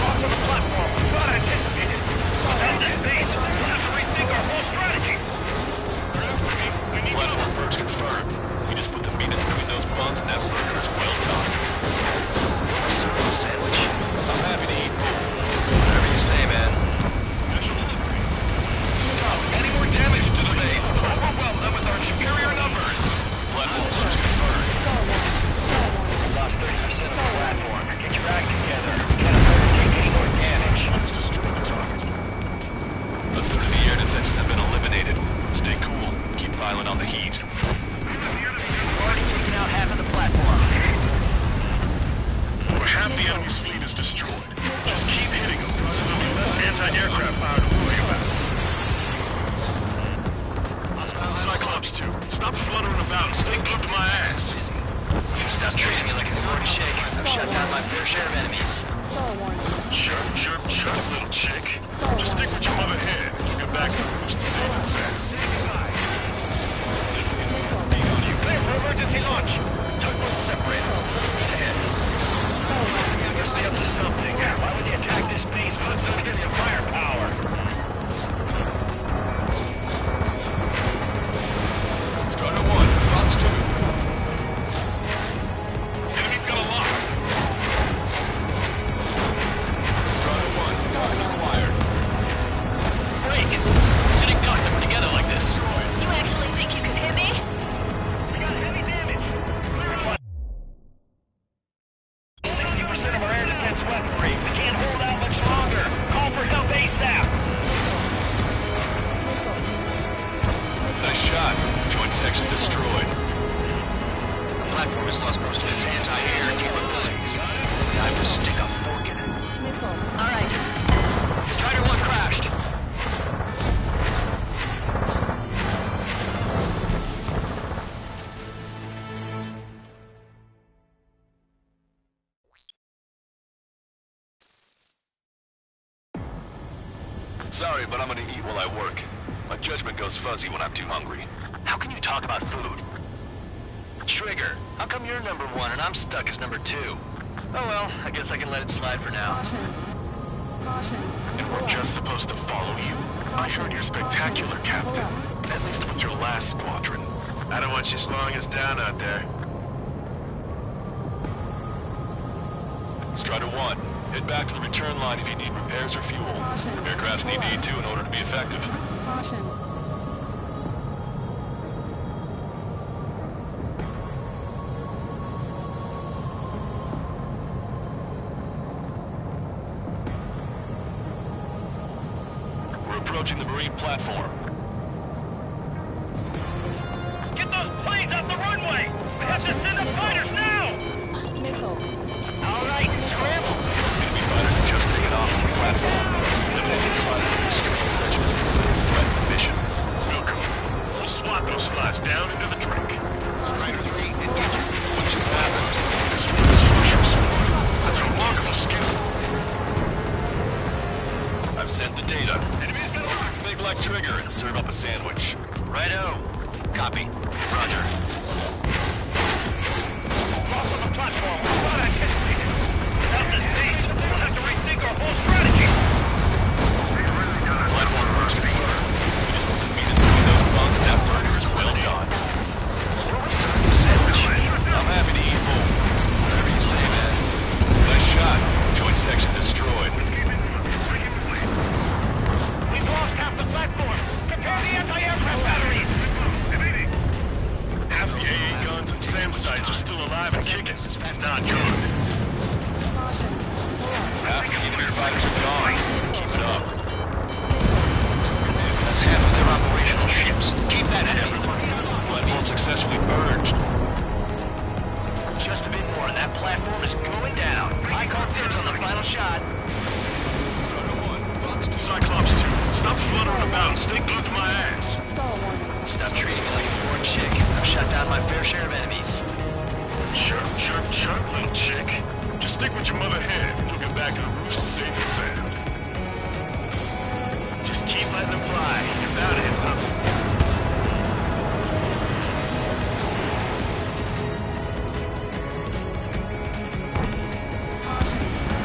Off to the platform. Not anticipated. Send this base. We'll have to rethink our whole strategy. We need Platform purge confirmed. You just put the meat in between those buns and that burger is enemy's fleet is destroyed. Just keep hitting them, so there'll be less anti-aircraft fire to worry about. Cyclops 2, stop fluttering about and stay glued to my ass. Stop treating me like a corn shake. I've shut down my fair share of enemies. Chirp, chirp, chirp, little chick. Just stick with your mother head and you'll get back to the roost safe and sound. Clear for emergency launch. Tugboats separate. Speed ahead. You're up to something. Why would they attack this base? Let's go to get some firepower. Strider 1, Fox 2. Enemy's got a lock. Strider 1, target acquired. Break! Shooting ducks are together like this. You actually think you could hit me? We got heavy damage. Clear it. 60% of our air defense weaponry. We can't hold out much longer. Call for help ASAP. Nice shot. Joint section destroyed. The platform has lost most of its anti-air capabilities. Time to stick a fork in it. All right. Strider 1 crashed. Sorry, but I'm gonna eat while I work. My judgment goes fuzzy when I'm too hungry. How can you talk about food? Trigger, how come you're number 1 and I'm stuck as number 2? Oh well, I guess I can let it slide for now. And we're just supposed to follow you? I heard you're spectacular, Captain. At least with your last squadron. I don't want you slowing us down out there. Strider 1, head back to the return line if you need repairs or fuel. Aircrafts need E2 in order to be effective. We're approaching the marine platform. Get those planes off the runway. We have to send up fighters now. All right, scramble. Enemy fighters have just taken off from the platform. Eliminate these fighters with extreme prejudice before they threaten the mission. Welcome. We'll swat those flies down into the drink. Strider 3, engage. What just happened? Destroy the structures. That's remarkable skill. I've sent the data. Enemy's got a lock. Make like Trigger and serve up a sandwich. Righto. Copy. Roger. Loss on the platform. What I can see. Without this base, we'll have to rethink our whole strategy. Platform approach confirmed. We just want to meet in between those bonds and that burger is well done. I'm happy to eat both. Whatever you say, man. Nice shot. Joint section destroyed. We've lost half the platform. Prepare the anti-aircraft batteries. Half the AA guns and SAM sites are still alive and kicking. Not good. Half the enemy fighters are gone. Keep it up. That's half of their operational ships. Keep that heavy. Platform successfully purged. Just a bit more and that platform is going down. I call dibs on the final shot. Strider 1, Fox 2. Cyclops 2, stop fluttering about and stay glued to my ass. Stop treating me like a foreign chick. I've shut down my fair share of enemies. Chirp, chirp, chirp, little chick. Just stick with your mother head and you'll get back to the roost safe and sound. Just keep letting them fly. You're bound to hit something.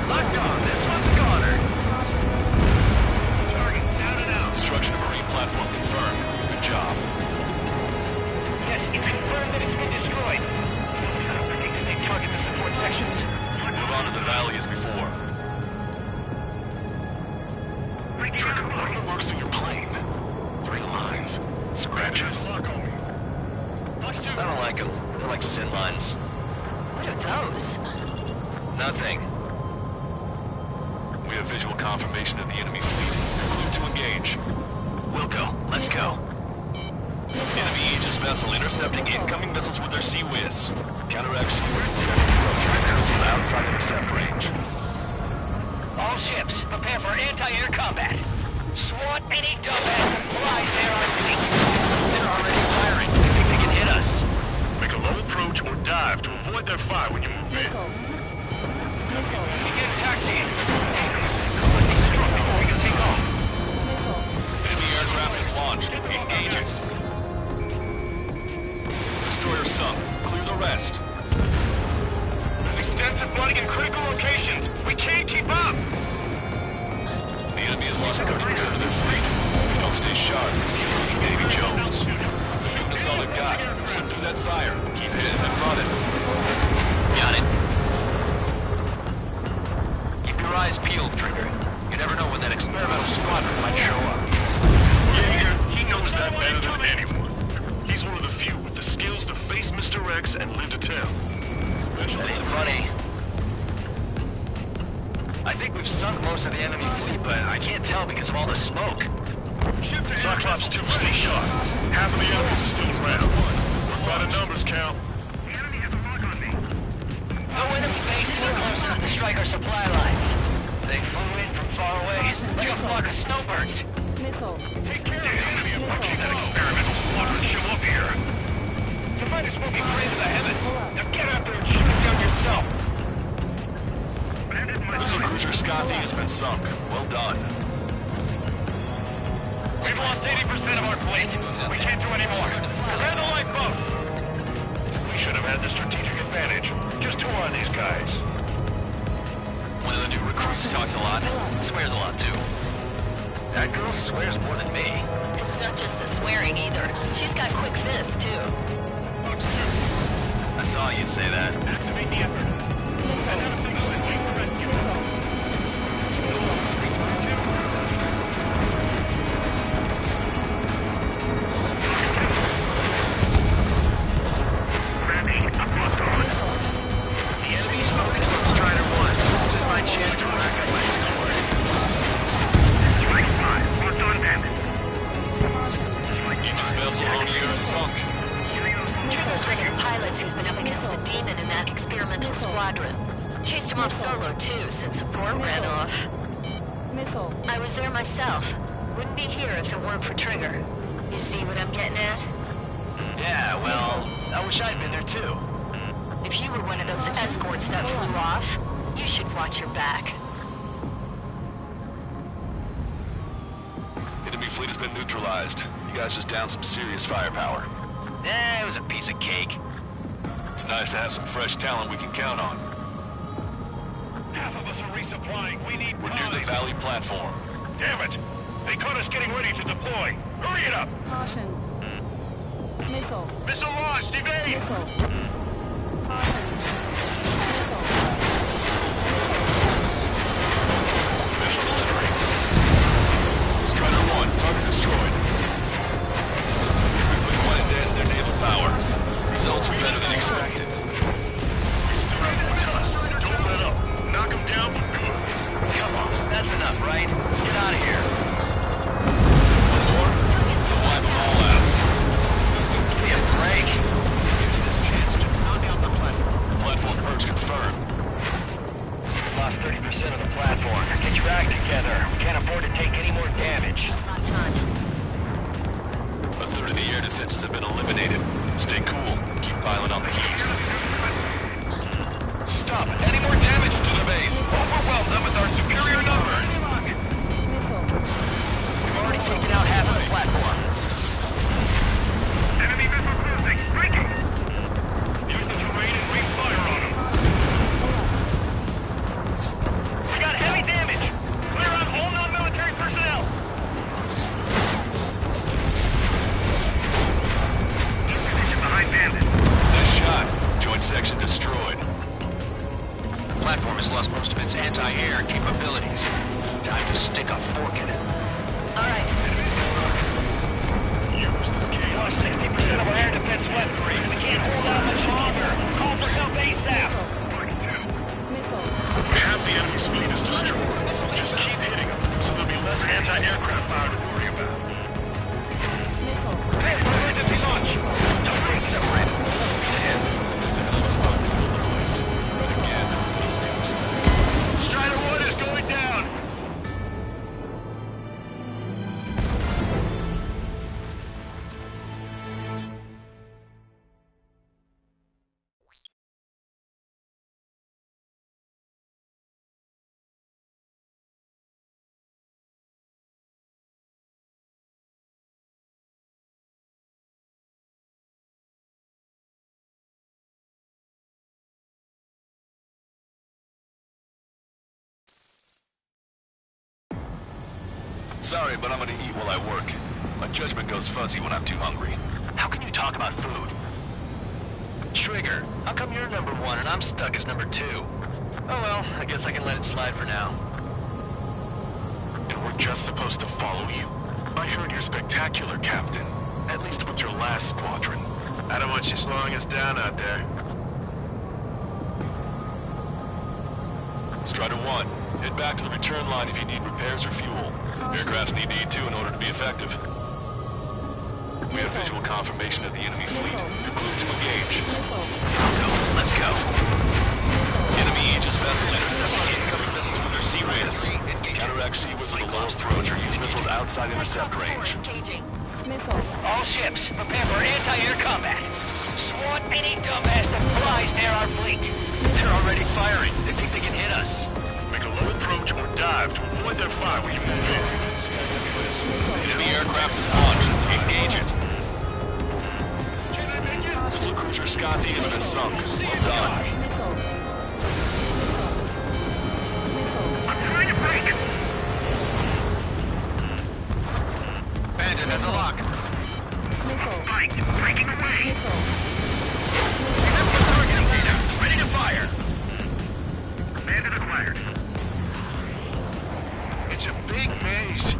Locked on. This one's a goner. Target down and out. Destruction of marine platform confirmed. Good job. Yes, it's confirmed that it's been destroyed. I don't predict that they target the support sections. Move on to the valley as before. Trigger, what are the marks of your plane? 3 lines. Scratches. I don't like them. They're like sin lines. What are those? Nothing. We have visual confirmation of the enemy fleet. Clear to engage. Wilco, let's go. Enemy Aegis vessel intercepting incoming missiles with their Sea Whiz. Counteract Sea Whiz will approach missiles outside intercept range. prepare for anti-air combat. SWAT any dumbass that flies there on seat. They're already firing. They think they can hit us. Make a low approach or dive to avoid their fire when you move in. Begin taxiing. Struck before we can take off. Enemy aircraft is launched. Engage it. Destroyer sunk. Clear the rest. There's extensive flooding in critical locations. We can't keep up. The enemy has lost 30% of their fleet. Don't stay sharp. Keep looking, Davy Jones. Give us all they've got. Sit through that fire. Keep hitting and running. Got it. Keep your eyes peeled, Trigger. You never know when that experimental squadron might show up. Yeah, he knows that better than anyone. He's one of the few with the skills to face Mr. X and live to tell. That ain't funny. I think we've sunk most of the enemy fleet, but I can't tell because of all the smoke. Cyclops 2, stay sharp. Half of the enemies are still around. By the numbers, Cal. No enemy bases are close enough to strike our supply lines. They flew in from far away, like a flock of snowbirds. Missile. Take care of the enemy and Watching that experimental squadron show up here. to find us moving praise of the heavens. Now get out there and shoot it down yourself. Missile cruiser Scothy has been sunk. Well done. We've lost 80% of our fleet. We can't do any more. Clear the lifeboats. We should have had the strategic advantage. Just who are these guys? One of the new recruits talks a lot. Swears a lot, too. That girl swears more than me. It's not just the swearing either. She's got quick fists, too. I thought you'd say that. Activate the effort. Send out a signal and wait for rescue. The enemy's focused on Strider 1. This is my chance to rack up my score. Aegis vessel O'Neill is sunk. Trigger's one of the pilots who's been up against the demon in that experimental squadron. Chased him off solo, too, since support ran off. Missile. I was there myself. Wouldn't be here if it weren't for Trigger. You see what I'm getting at? Yeah, well, I wish I'd been there, too. If you were one of those escorts that flew off, you should watch your back. Enemy fleet has been neutralized. You guys just downed some serious firepower. It was a piece of cake. It's nice to have some fresh talent we can count on. Half of us are resupplying. We need We're near the Valley platform. Damn it! They caught us getting ready to deploy. Hurry it up! Caution. Missile. Missile launched! Evade! Missile. Caution. Missile. Special delivery. Strider 1, target destroyed. We put quite a dent in their naval power. Results are better than expected. We still have more time. Don't let up. Knock them down for good. Come on, that's enough, right? Let's get out of here. One more? We'll wipe them all out. Give me a break. Use this chance to knock out the platform. Platform purge confirmed. Lost 30% of the platform. Get your act together. We can't afford to take any more damage. A third of the air defenses have been eliminated. Stay cool. Keep piling on the heat. Stop. Any more damage to the base? Overwhelm them with our superior numbers. We've already taken out half of the platform. Enemy missile cruising! Breaking! Use the terrain and breathe fire on them. We got heavy damage. Clear out all non-military personnel. Behind bandit. Nice shot. Joint section destroyed. The platform has lost most of its anti-air capabilities. Time to stick a fork in it. All right. Use this chaos. Lost 60% of our air defense weaponry. We can't hold out much longer. Call for help ASAP. Half the enemy's fleet is destroyed. Just keep hitting them, so there'll be less anti-aircraft fire to worry about. Prepare for emergency launch. Don't be separated. Ahead. The hell is not the place. Again, this news. Strider 1 is going down. Sorry, but I'm gonna eat while I work. My judgment goes fuzzy when I'm too hungry. How can you talk about food? Trigger, how come you're number 1 and I'm stuck as number 2? Oh well, I guess I can let it slide for now. And we're just supposed to follow you? I heard you're spectacular, Captain. At least with your last squadron. I don't want you slowing us down out there. Strider 1, head back to the return line if you need repairs or fuel. Aircrafts need E2 in order to be effective. We have visual confirmation of the enemy fleet. You're cleared to engage. Let's go. Enemy Aegis vessel intercepting incoming missiles from their sea rays. Counteract seawards with a low approach or use missiles outside intercept range. All ships, prepare for anti-air combat. Swat any dumbass that flies near our fleet. They're already firing. They think they can hit us. Make a low approach or dive to avoid their fire when you move in. Enemy aircraft is launched. Engage it. Missile cruiser Scothy has been sunk. Well done. I'm trying to break. Bandit has a lock. Fight, breaking away. Target leader, ready to fire. Bandit acquired. It's a big maze.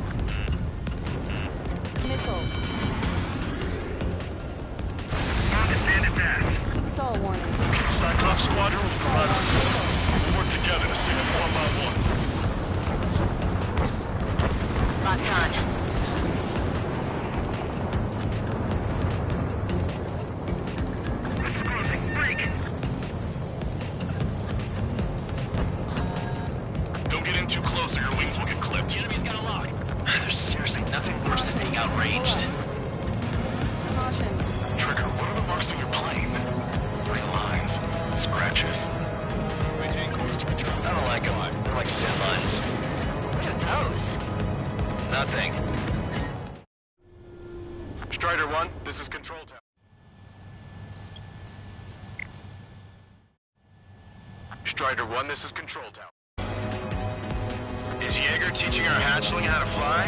Bandit down. Stall warning. Cyclops Squadron will provide support. We'll work together to sink them one by one. Locked on. It's closing. Break. Don't get in too close or your wings will get clipped. The enemy's got a lock. There's seriously nothing worse than being outraged. Caution. Trigger, what are the marks on your plane? Three lines. Scratches. Maintain course to return. I don't like them. They're like sin lines. What are those? Nothing. Strider 1, this is Control Tower. Strider 1, this is Control Tower. Is Jaeger teaching our hatchling how to fly?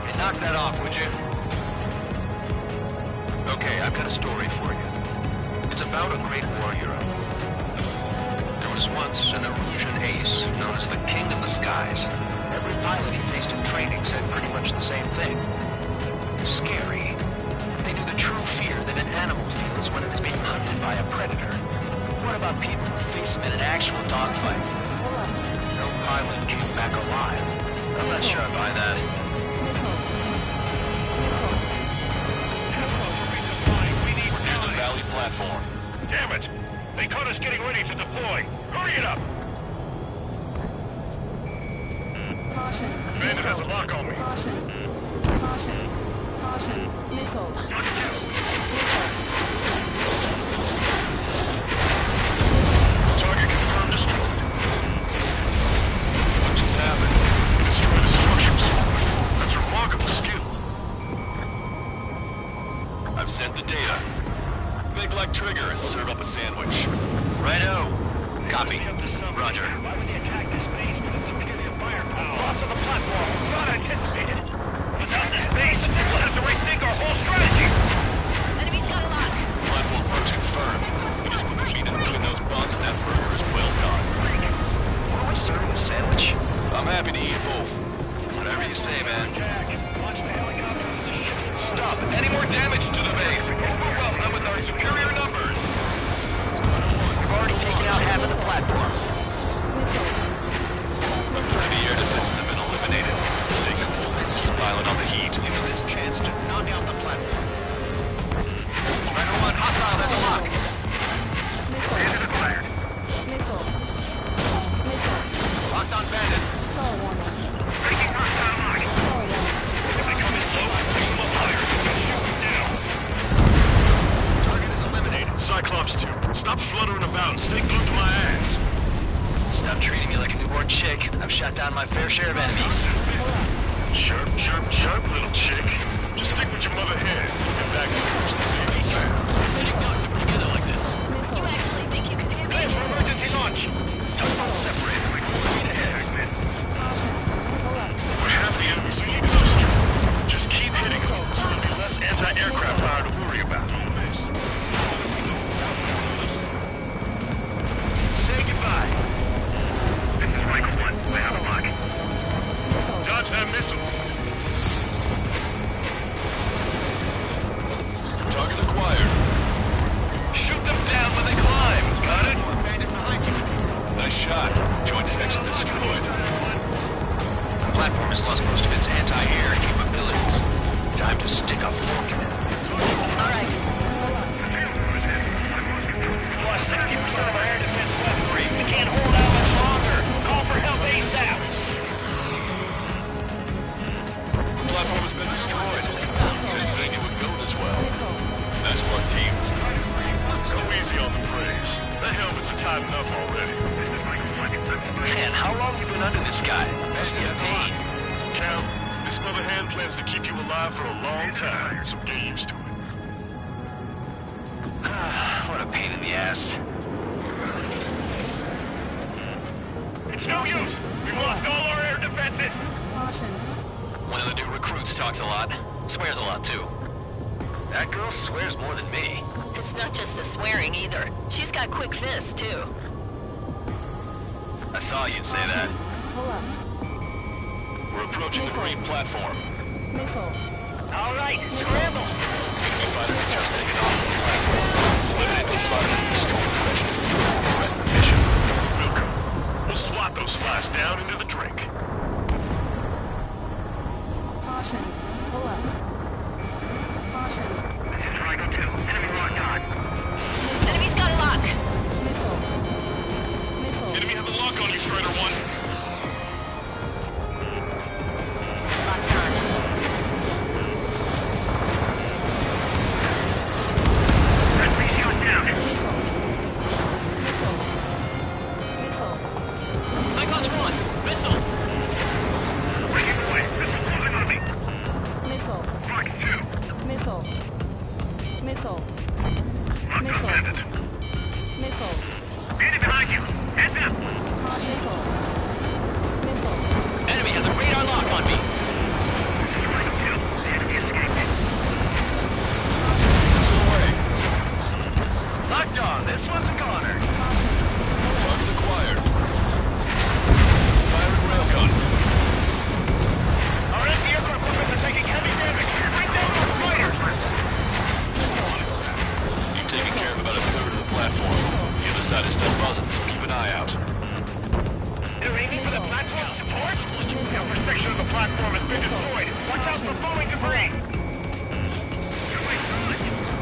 Hey, knock that off, would you? Okay, I've got a story for you. It's about a great war hero. There was once an Erusian ace known as the King of the Skies. Every pilot he faced in training said pretty much the same thing. Scary. They knew the true fear that an animal feels when it is being hunted by a predator. What about people who face him in an actual dogfight? No pilot came back alive. I'm not sure I buy that. Near the valley platform. Damn it! They caught us getting ready to deploy. Hurry it up! Caution. Bandit has a lock on me. Caution. Caution. Caution. Missile. Target confirmed destroyed. What just happened? Destroyed a structural squad. That's remarkable skill. I've sent the data. Make like Trigger and serve up a sandwich. Righto. Copy. Roger. Why would they attack this base with a superior firepower? Loss of the platform. Not anticipated. Without this base, we'll have to rethink our whole strategy. Enemy's got a lock. Platform approach confirmed. We just put the meat in between those buns and that burger is well done. Are we serving a sandwich? I'm happy to eat both. Whatever you say, man. Launch the helicopter from the ship. Stop! Any more damage to the base? Overwhelm them with our superior numbers! We've already taken out half of the platform. A third of the air defenses have been eliminated. Stay cool. Keep piling on the heat. Use this chance to knock out the platform. Rider 1, hostile, there's a lock. Bandit acquired. Missile. Missile. Locked on Bandit. Stall warning. Breaking hostile lock. Stall warning. If they come in close, bring them up higher. Shoot them down. Target is eliminated. Cyclops 2, stop fluttering about and stay glued to my ass. Stop treating me like a newborn chick. I've shot down my fair share of enemies. Chirp, chirp, chirp, little chick. Just stick with your mother hen. Get back to the safe and sound. Getting knocked together like this. You actually think you can hit me? Clear for emergency launch. Tugboat separated. Full speed ahead. We're half the enemy's fleet. shot. Joint section destroyed. The platform has lost most of its anti-air capabilities. Time to stick a fork in it. All right. We've lost 60% of our air defense weaponry. We can't hold out much longer. Call for help ASAP. The platform has been destroyed. Didn't think it would go this well. Nice work, team. Go easy on the praise. The helmets are tight enough already. Man, how long have you been under this guy? Must be a pain. Cal, this mother hand plans to keep you alive for a long time, so get used to it. What a pain in the ass. It's no use. We've lost all our air defenses. Caution. One of the new recruits talks a lot. Swears a lot, too. That girl swears more than me. It's not just the swearing either. She's got quick fists, too. I thought you'd say that. Pull up. We're approaching the green platform. Missile. All right, scramble. Enemy fighters have just taken off from the platform. Eliminate those fighters and destroy the direction is threat mission. Welcome. We'll swat those flies down into the drink. Caution. Pull up. Caution. Triangle 2. Enemy locked on. Enemy's got a lock. Missile. Missile. Enemy has a lock on you, Strider 1. Locked on. Enemy shot down. Cyclops 1, missile! Breaking away. Missile closing on me. Missile. Mark 2. Missile. Missile. Locked on bandit. Missile. Bandit behind you. Heads up. Missile. Missile. Enemy has a radar lock on me. Triangle 2. The enemy escaped. Missile away. Locked on. This one's a goner. Target acquired. Firing railgun. Our anti-aircraft weapons are taking heavy damage. Bring down those fighters. You've taken care of about a third of the platform. The other side is still buzzing, so keep an eye out. They're aiming for the platform support? The upper section of the platform has been destroyed. Watch out for falling debris.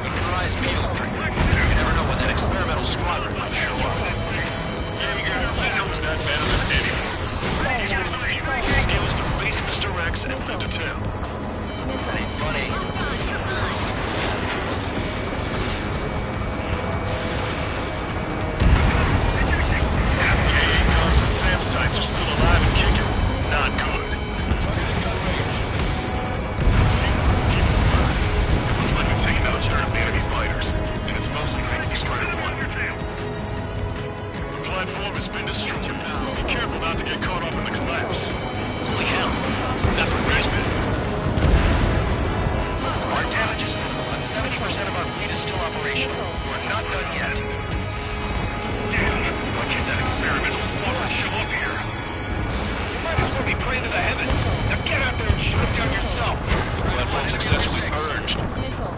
Keep your eyes peeled, Trigger. You never know when that experimental squadron might show up. He knows that better than anyone. His skill is to face Mr. X and put him to town. That ain't funny. KA guns and SAM sites are still alive and kicking. Not good. Targeting gun range. Keep us alive. It looks like we've taken out a third of the enemy fighters, and it's mostly thanks to Strider 1. The platform has been destroyed. Be careful not to get caught up in the collapse. Holy hell. That's what Brisbane. Our damage is minimal, but 70% of our fleet is still operational. We're not done yet. Damn. Why can't that experimental squadron show up here? You might as well be praying to the heavens. Now get out there and shoot them down yourself. Platform successfully purged. Missile.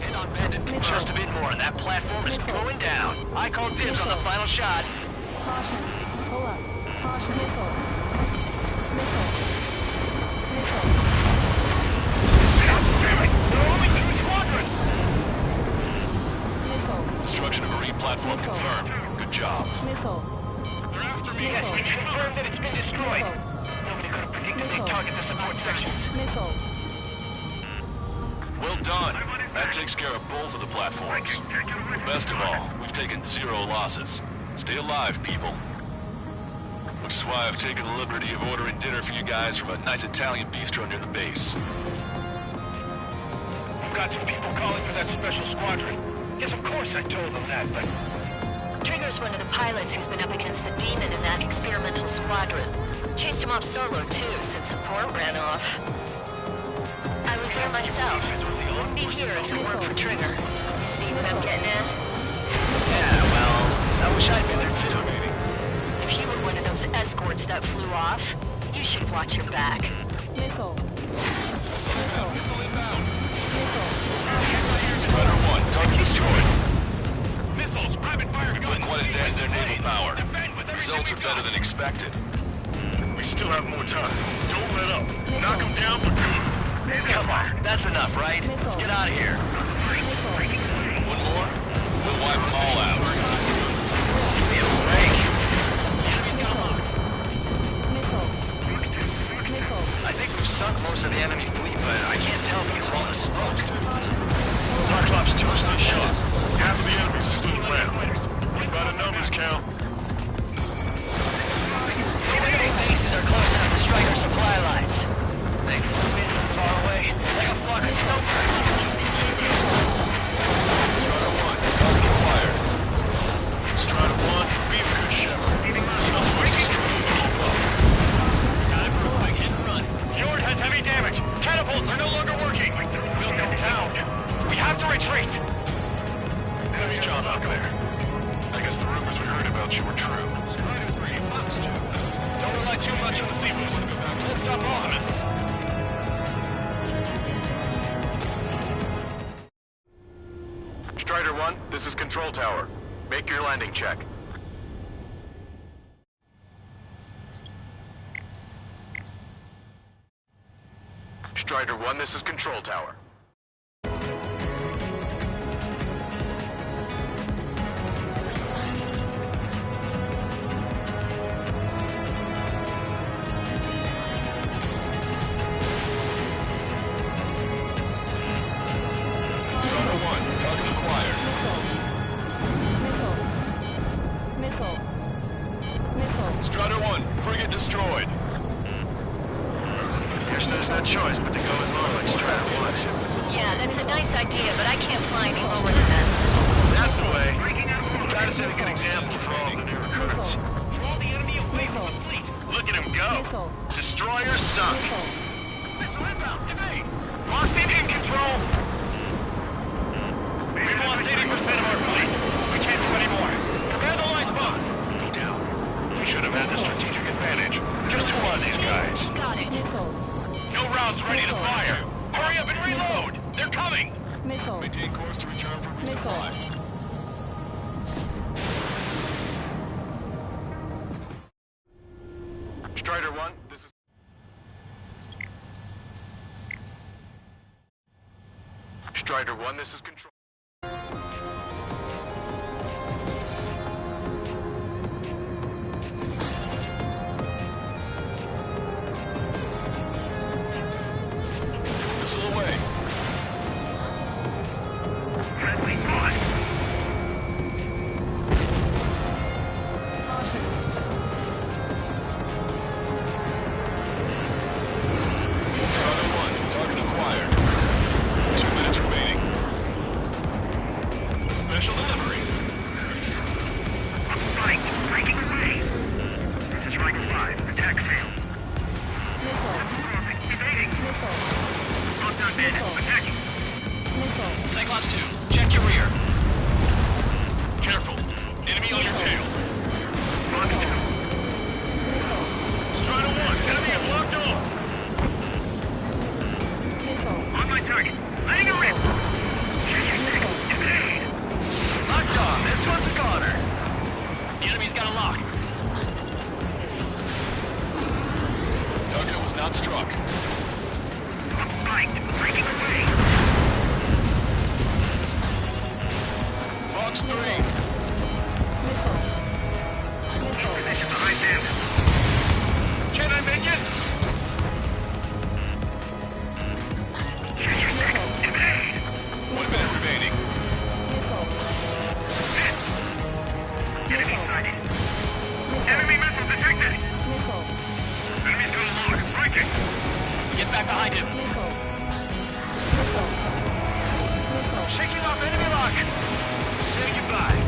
Hit on bandit. Just a bit more and that platform is going down. I call dibs on the final shot. Caution. Pull up. Caution. Missile. Missile. Missile. Damn it! There are only 2 squadrons! Missile. Destruction of marine platform confirmed. Good job. Missile. They're after me. Yes, we can confirm that it's been destroyed. Nobody could have predicted they'd target the support section. Missile. Well done. That takes care of both of the platforms. Best of all, we've taken 0 losses. Stay alive, people. Which is why I've taken the liberty of ordering dinner for you guys from a nice Italian bistro near the base. We've got some people calling for that special squadron. Yes, of course I told them that, but... Trigger's one of the pilots who's been up against the demon in that experimental squadron. Chased him off solo, too, since support ran off. I was there myself. Wouldn't be here if it weren't for Trigger. You see what I'm getting at? Yeah, well, I wish I'd been there too. If you were one of those escorts that flew off, you should watch your back. Missile. Missile inbound. Missile inbound. Missile. Strider 1, target destroyed. Missiles, private fire We've put quite a dent in their naval power. Result results are better than expected. We still have more time. Don't let up. Knock him down for good. Come on, that's enough, right? Let's get out of here. One more, we'll wipe them all out. Give me a break. I think we've sunk most of the enemy fleet, but I can't tell if it's all the smoke. Cyclops 2 stay sharp. Half of the enemies are still around. What about the numbers, Cal? Enemy bases are close enough to strike our supply lines. They flew in from far away, like a flock of snowbirds. Strider 1, target acquired. Strider 1, be a good shepherd. Some forces struggle to keep up. Time for a quick hit and run. Fjord has heavy damage. Catapults are no longer working. We'll go down. We have to retreat. Nice job out there. I guess the rumors we heard about you were true. Strider 3, Fox 2. Don't rely too much on the Seaboots. We'll stop all the missiles. Strider 1, this is Control Tower. Make your landing check. Strider 1, this is Control Tower. Strider 1, target acquired. Strider 1, frigate destroyed. Guess there's no choice but to go as low like Strider 1. Yeah, that's a nice idea, but I can't fly any lower than this. That's the way. Gotta set a good example for all the new recruits. Draw the enemy away from the fleet. Look at him go. Destroyer sunk. Missile inbound. Evade. Lost in control. We've lost 80% of our fleet. We can't do any more. Prepare the light bombs. Go down. We should have had the strategic advantage. Just who are these guys? Got it. No rounds ready to fire. Hurry up and reload. They're coming. Maintain course to return for resupply. Strider 1, this is... Strider 1, this is Control... Missile away. Friendly boss. Strider 1, target acquired. 2 minutes remaining. Special delivery. Fight. Breaking away. This is Striker 5. Attack failed. Evading. Locked on bandit. Attacking. Cyclops 2, check your rear. Careful. Enemy on your tail. Fox 2. Strider 1, enemy is locked on. On my target. Letting a rip. Evade. Locked on. This one's a goner. The enemy's got a lock. Target was not struck. Fight. Breaking away. Fox 3. Position behind them. Can I make it? Evade. 1 minute remaining. Enemy sighted. Enemy missile detected. Enemy's got a lock. Breaking. Get back behind him. Shaking off enemy lock. Say goodbye.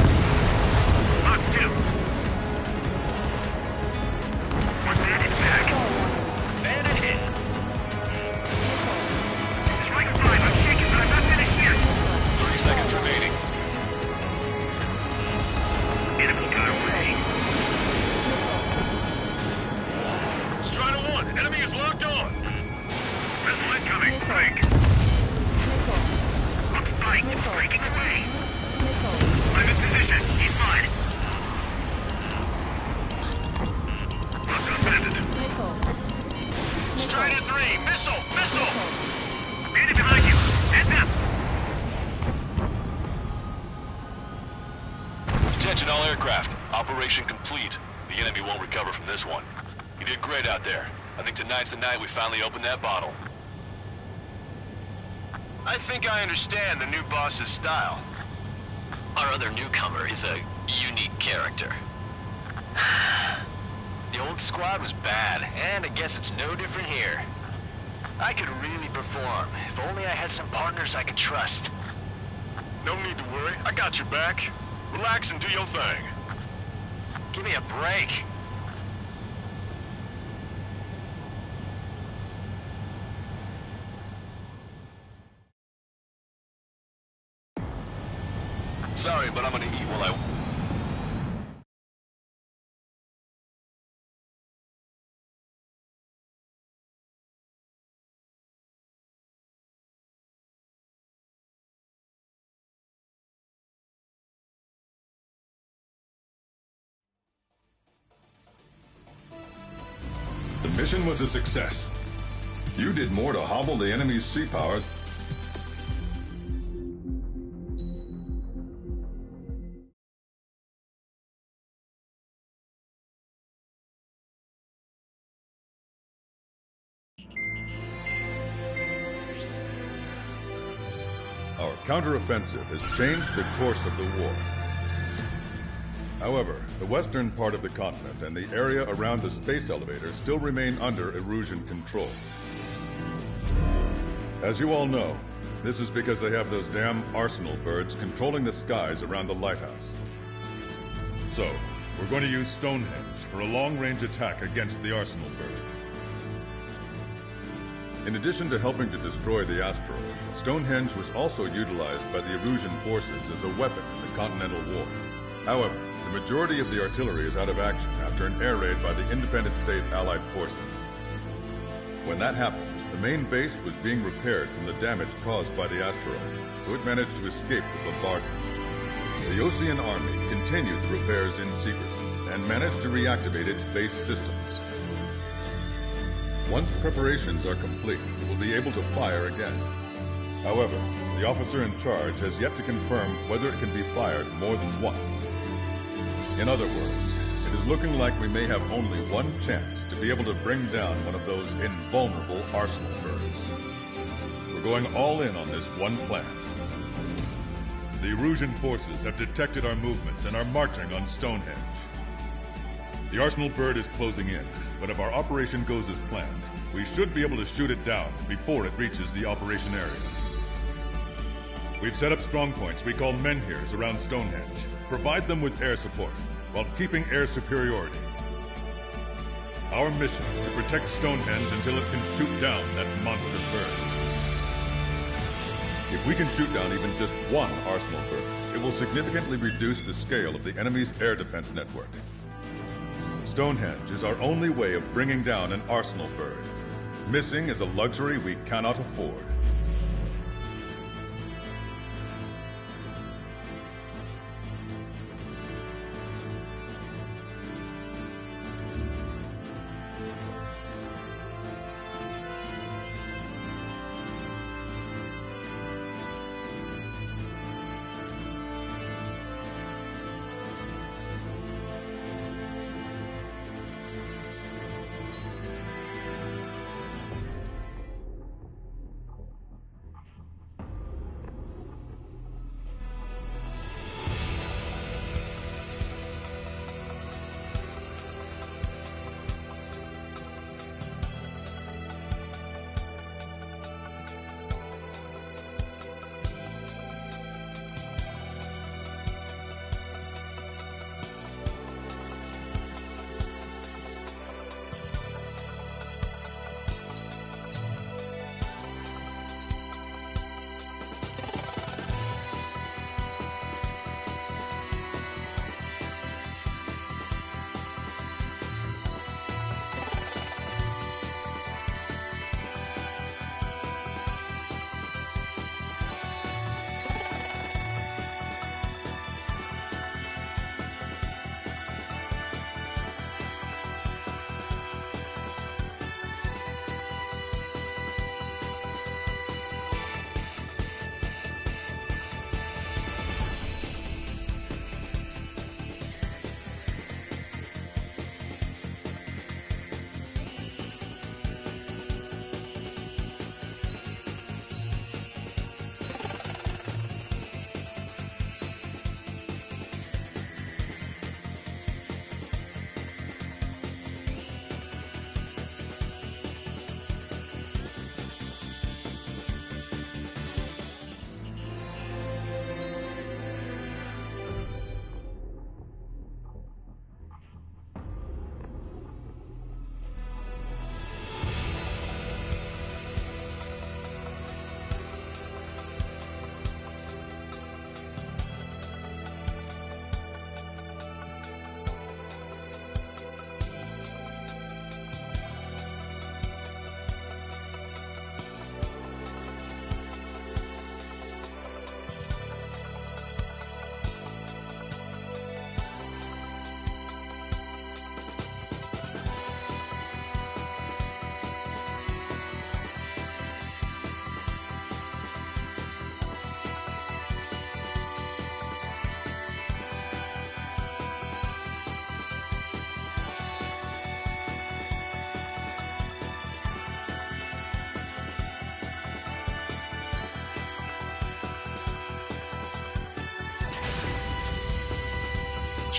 Lock 2. One bandit back. Bandit hit. Striker 5. I'm shaking, but I'm not finished yet. 30 seconds remaining. Enemy got away. Strider 1, enemy is locked on. Missile incoming. Break. Fight. Breaking away. Predator 3, missile! Missile! Enemy behind you! Heads up! Attention all aircraft. Operation complete. The enemy won't recover from this one. You did great out there. I think tonight's the night we finally open that bottle. I think I understand the new boss's style. Our other newcomer is a unique character. The old squad was bad, and I guess it's no different here. I could really perform, if only I had some partners I could trust. No need to worry. I got your back. Relax and do your thing. Give me a break. Sorry, but I'm gonna eat while I... The mission was a success. You did more to hobble the enemy's sea power. Our counteroffensive has changed the course of the war. However, the western part of the continent and the area around the space elevator still remain under Erusian control. As you all know, this is because they have those damn arsenal birds controlling the skies around the lighthouse. So, we're going to use Stonehenge for a long-range attack against the arsenal bird. In addition to helping to destroy the asteroid, Stonehenge was also utilized by the Erusian forces as a weapon in the Continental War. However, the majority of the artillery is out of action after an air raid by the independent state Allied forces. When that happened, the main base was being repaired from the damage caused by the asteroid, so it managed to escape the bombardment. The Osean Army continued the repairs in secret and managed to reactivate its base systems. Once preparations are complete, it will be able to fire again. However, the officer in charge has yet to confirm whether it can be fired more than once. In other words, it is looking like we may have only one chance to be able to bring down one of those invulnerable arsenal birds. We're going all in on this one plan. The Erusian forces have detected our movements and are marching on Stonehenge. The arsenal bird is closing in, but if our operation goes as planned, we should be able to shoot it down before it reaches the operation area. We've set up strong points we call menhirs around Stonehenge. Provide them with air support, while keeping air superiority. Our mission is to protect Stonehenge until it can shoot down that monster bird. If we can shoot down even just one arsenal bird, it will significantly reduce the scale of the enemy's air defense network. Stonehenge is our only way of bringing down an arsenal bird. Missing is a luxury we cannot afford.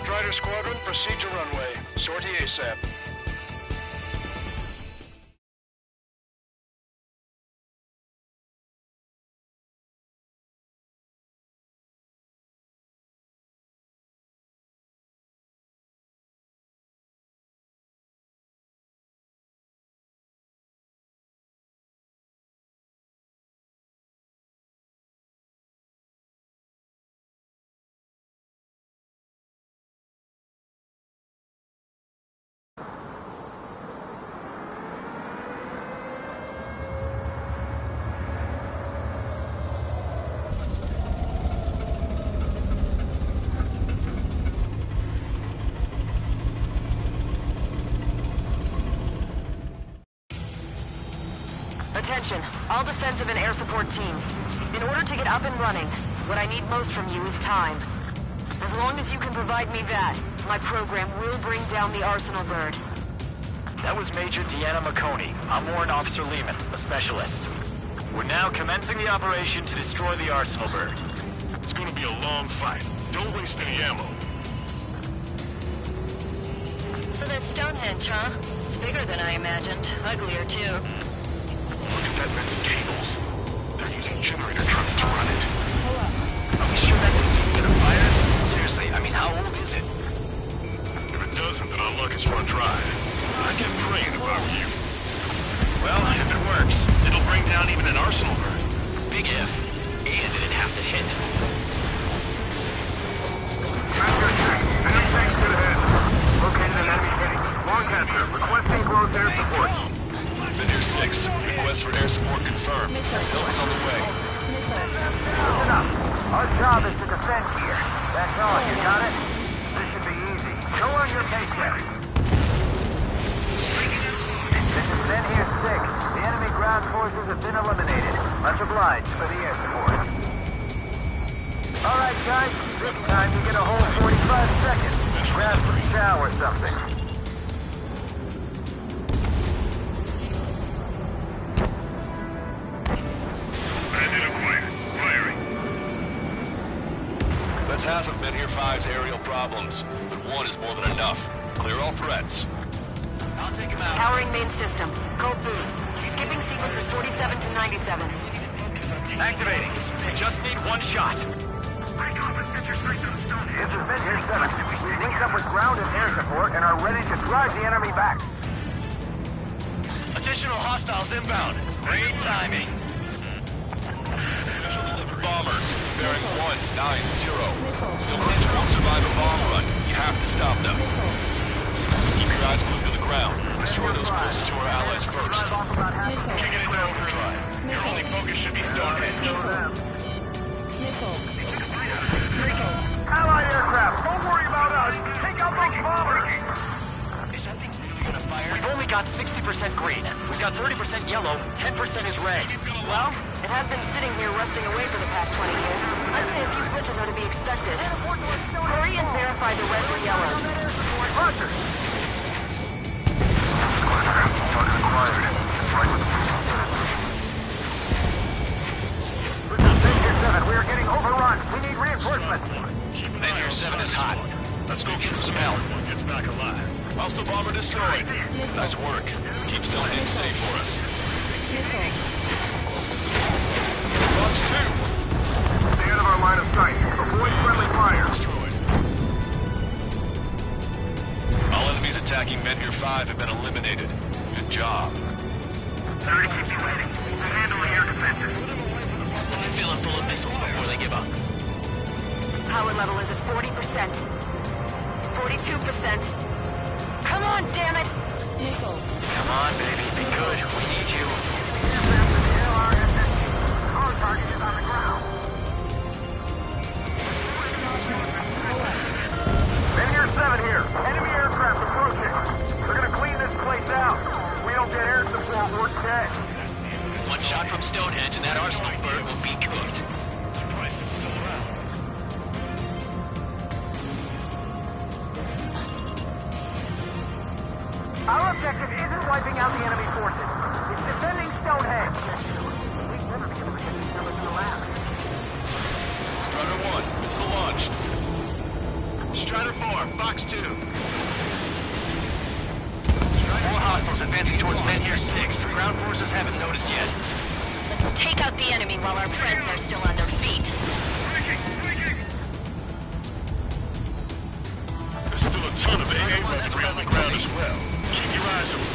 Strider Squadron, proceed to runway. Sortie ASAP. Attention, all defensive and air support teams. In order to get up and running, what I need most from you is time. As long as you can provide me that, my program will bring down the Arsenal bird. That was Major Deanna McConey. I'm Warrant Officer Lehman, a specialist. We're now commencing the operation to destroy the Arsenal bird. It's gonna be a long fight. Don't waste any ammo. So that's Stonehenge, huh? It's bigger than I imagined. Uglier, too. Look at that mess of cables. They're using generator trucks to run it. Are we sure that thing's even gonna fire? Seriously, I mean, how old is it? If it doesn't, then our luck is run dry. I get praying if I were you. Well, if it works, it'll bring down even an Arsenal bird. Big if. And it'd have to hit. Enemy tanks to the head. Located an enemy tank. Longcaster, requesting close air support. Veneer 6, request for air support confirmed. Hilton's on the way. Listen up. Our job is to defend here. That's all, you got it? This should be easy. Go on your paycheck. This is Veneer 6. The enemy ground forces have been eliminated. Much obliged for the air support. Alright guys, this time you get a whole 45 seconds. Grab some chow or something. That's half of Veneer 5's aerial problems, but one is more than enough. Clear all threats. I'll take him out. Powering main system. Code boot. Skipping sequences 47 to 97. Activating. We just need one shot. This is Veneer 7. We linked up with ground and air support and are ready to drive the enemy back. Additional hostiles inbound. Great timing. Bombers, bearing 190. Stonehenge won't survive a bomb run. You have to stop them. Keep your eyes glued to the ground. Destroy those closest to our allies first. Kick it into overdrive. Your only focus should be Stonehenge. Allied aircraft, don't worry about us. Take out those bombers. Is that thing really gonna fire? We've only got 60% green. We've got 30% yellow, 10% is red. Well, it has been sitting here rusting away for the past 20 years. I'd say a few switches are to be expected. Hurry and verify the red or yellow. Roger. Veneer 7, we are getting overrun. We need reinforcements. Veneer 7 is hot. Let's go shoot some hell. Gets back alive. Hostile bomber destroyed. Nice work. Keep Stonehenge safe for us. Fox 2. Stay out of our line of sight. Avoid friendly fire. Destroyed. All enemies attacking Veneer 5 have been eliminated. Good job. Sorry to keep you waiting. We'll handle the air defenses. Let's fill them full of missiles before they give up. Power level is at 40%. 42%. Come on, damn it! Come on, baby. Be good. We need you. Our target is on the ground. Veneer 7 here. Enemy aircraft approaching. They're gonna clean this place out. We don't get air support, we're dead. One shot from Stonehenge and that Arsenal bird will be cooked. Our objective isn't wiping out the enemy forces. It's defending Stonehenge. We've never been able to get these numbers in the lab. Strider 1, missile launched. Strider 4, Fox 2. More hostiles advancing towards Menhir 6. Ground forces haven't noticed yet. Let's take out the enemy while our friends are still on their feet. There's still a ton of AA weaponry on the ground as well. Keep your eyes open.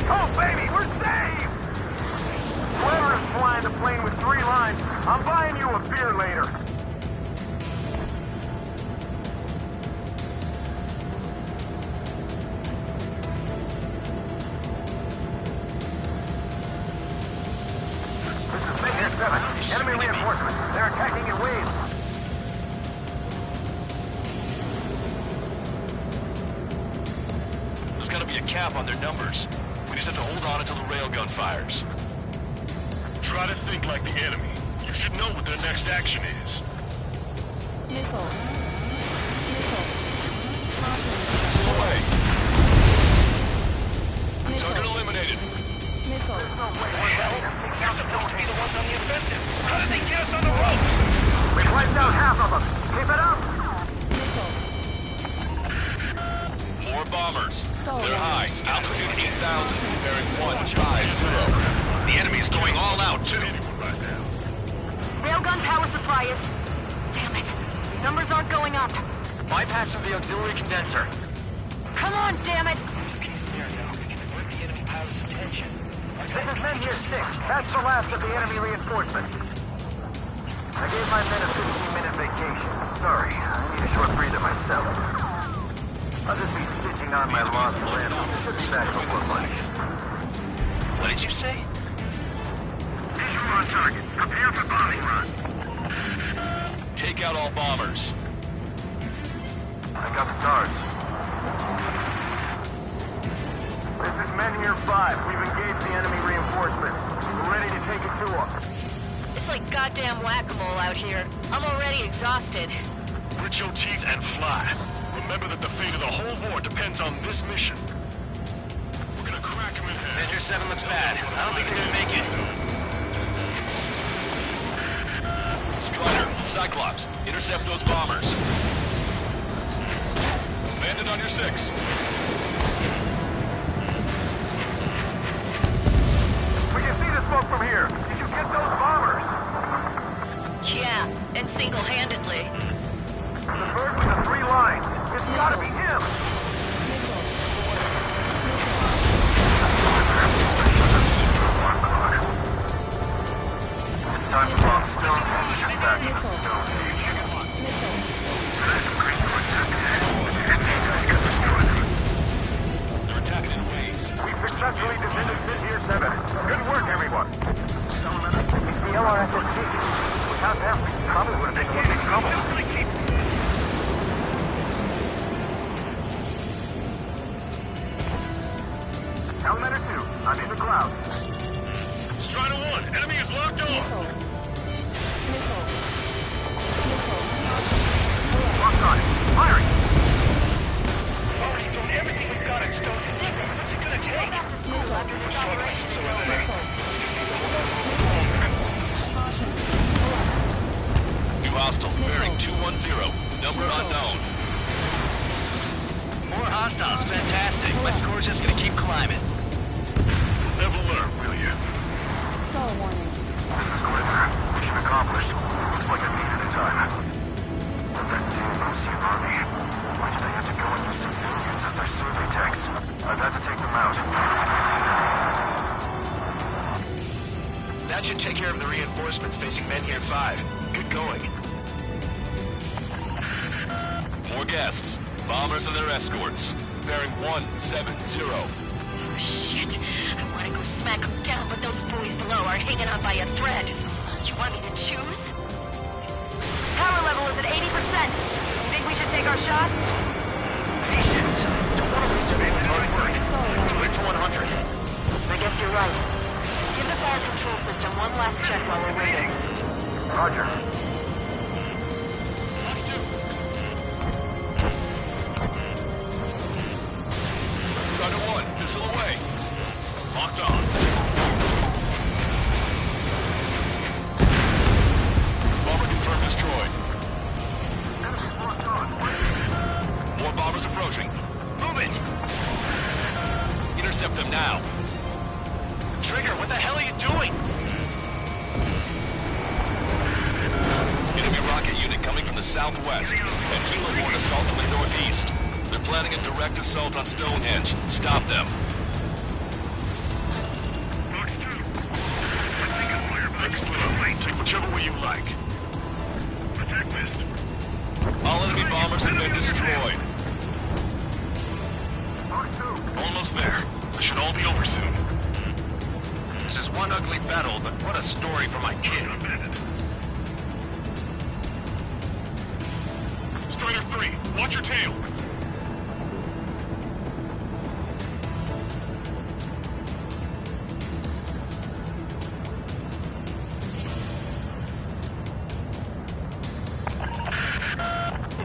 Oh, baby, we're saved! Whoever is flying the plane with 3 lines, I'm buying you a beer later. This is Menhir 7. Enemy reinforcements. They're attacking in waves. There's gotta be a cap on their numbers. We just have to hold on until the railgun fires. Try to think like the enemy. You should know what their next action is. Missile. Missile away. Target eliminated. Missile. You're supposed to be the ones on the offensive. How did they get us on the ropes? We've wiped out half of them. Keep it up! More bombers. They're high. Altitude 8,000. Bearing 150. The enemy's going all out, too. Railgun power supply is... Damn it. Numbers aren't going up. Bypassing the auxiliary condenser. Come on, damn it! This is Menhir 6. That's the last of the enemy reinforcements. I gave my men a 15-minute vacation. Sorry, I need a short breather myself. I'll just be stitching on my lost limb. Should be back before lunch. What did you say? Visual on target. Prepare for bombing run. Take out all bombers. I got the stars. This is Menhir 5. We've engaged the enemy reinforcements. We're ready to take it to them. It's like goddamn whack-a-mole out here. I'm already exhausted. Grit your teeth and fly. Remember that the fate of the whole war depends on this mission. We're gonna crack him in half. Menhir 7 looks bad. I don't think they're gonna make it. Strider, Cyclops, intercept those bombers. Bandit on your 6. We can see the smoke from here. Did you get those bombers? Yeah, and single-handedly. The bird with the 3 lines. It's gotta be him. It's time to bomb Stone Age back to the Stone Age. They're attacking in waves. We successfully defended Menhir 7. Good work, everyone. It's the LRSSC. Without them, we probably would have been in trouble. Elementor 2, I'm in the cloud. Strider 1, enemy is locked on. Locked on. Firing. Already doing everything we've got at Stone. What's it gonna take? New hostiles bearing 210. Number unknown. More hostiles. Fantastic. My score's just gonna keep climbing. Never learn, will you? Star warning. This is Glitter. Mission accomplished. Looks like I needed a time. But that damn Russian army. Why did they have to go and use civilians as their survey techs? I've had to take them out. That should take care of the reinforcements facing Menhir 5. Good going. More guests. Bombers and their escorts. Bearing 170. Oh, shit. I want to go smack them down, but those boys below are hanging on by a thread. You want me to choose? Power level is at 80%. You think we should take our shot? Patience. Don't want to lose to Bailey's hard work. Do it to 100. I guess you're right. Give the fire control system one last check while we're waiting. Roger. Strider 1, missile away. Locked on. bombers approaching. Move it! Intercept them now. Trigger, what the hell are you doing? Enemy rocket unit coming from the southwest, and helo-borne assault from the northeast. They're planning a direct assault on Stonehenge. Stop them. Let's split up. Take whichever way you like. Attack missed. All enemy bombers have been destroyed. Almost there. This should all be over soon. This is one ugly battle, but what a story for my kid. Strider 3, watch your tail.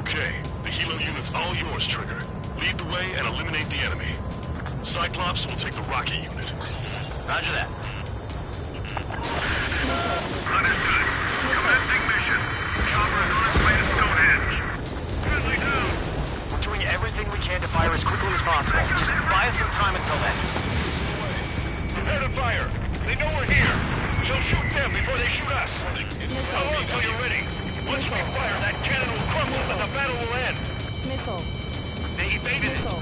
Okay, the helo unit's all yours, Trigger. Lead the way and eliminate the enemy. Cyclops will take the rocket unit. Roger that. Understood. Commencing mission. Chopper is on its way to Stonehenge. Friendly down. We're doing everything we can to fire as quickly as possible. Just buy us some time until then. Prepare to fire. They know we're here. We'll shoot them before they shoot us. How long till you're ready? Once we fire, that cannon will crumble and the battle will end. Missile. They evaded it. Missile.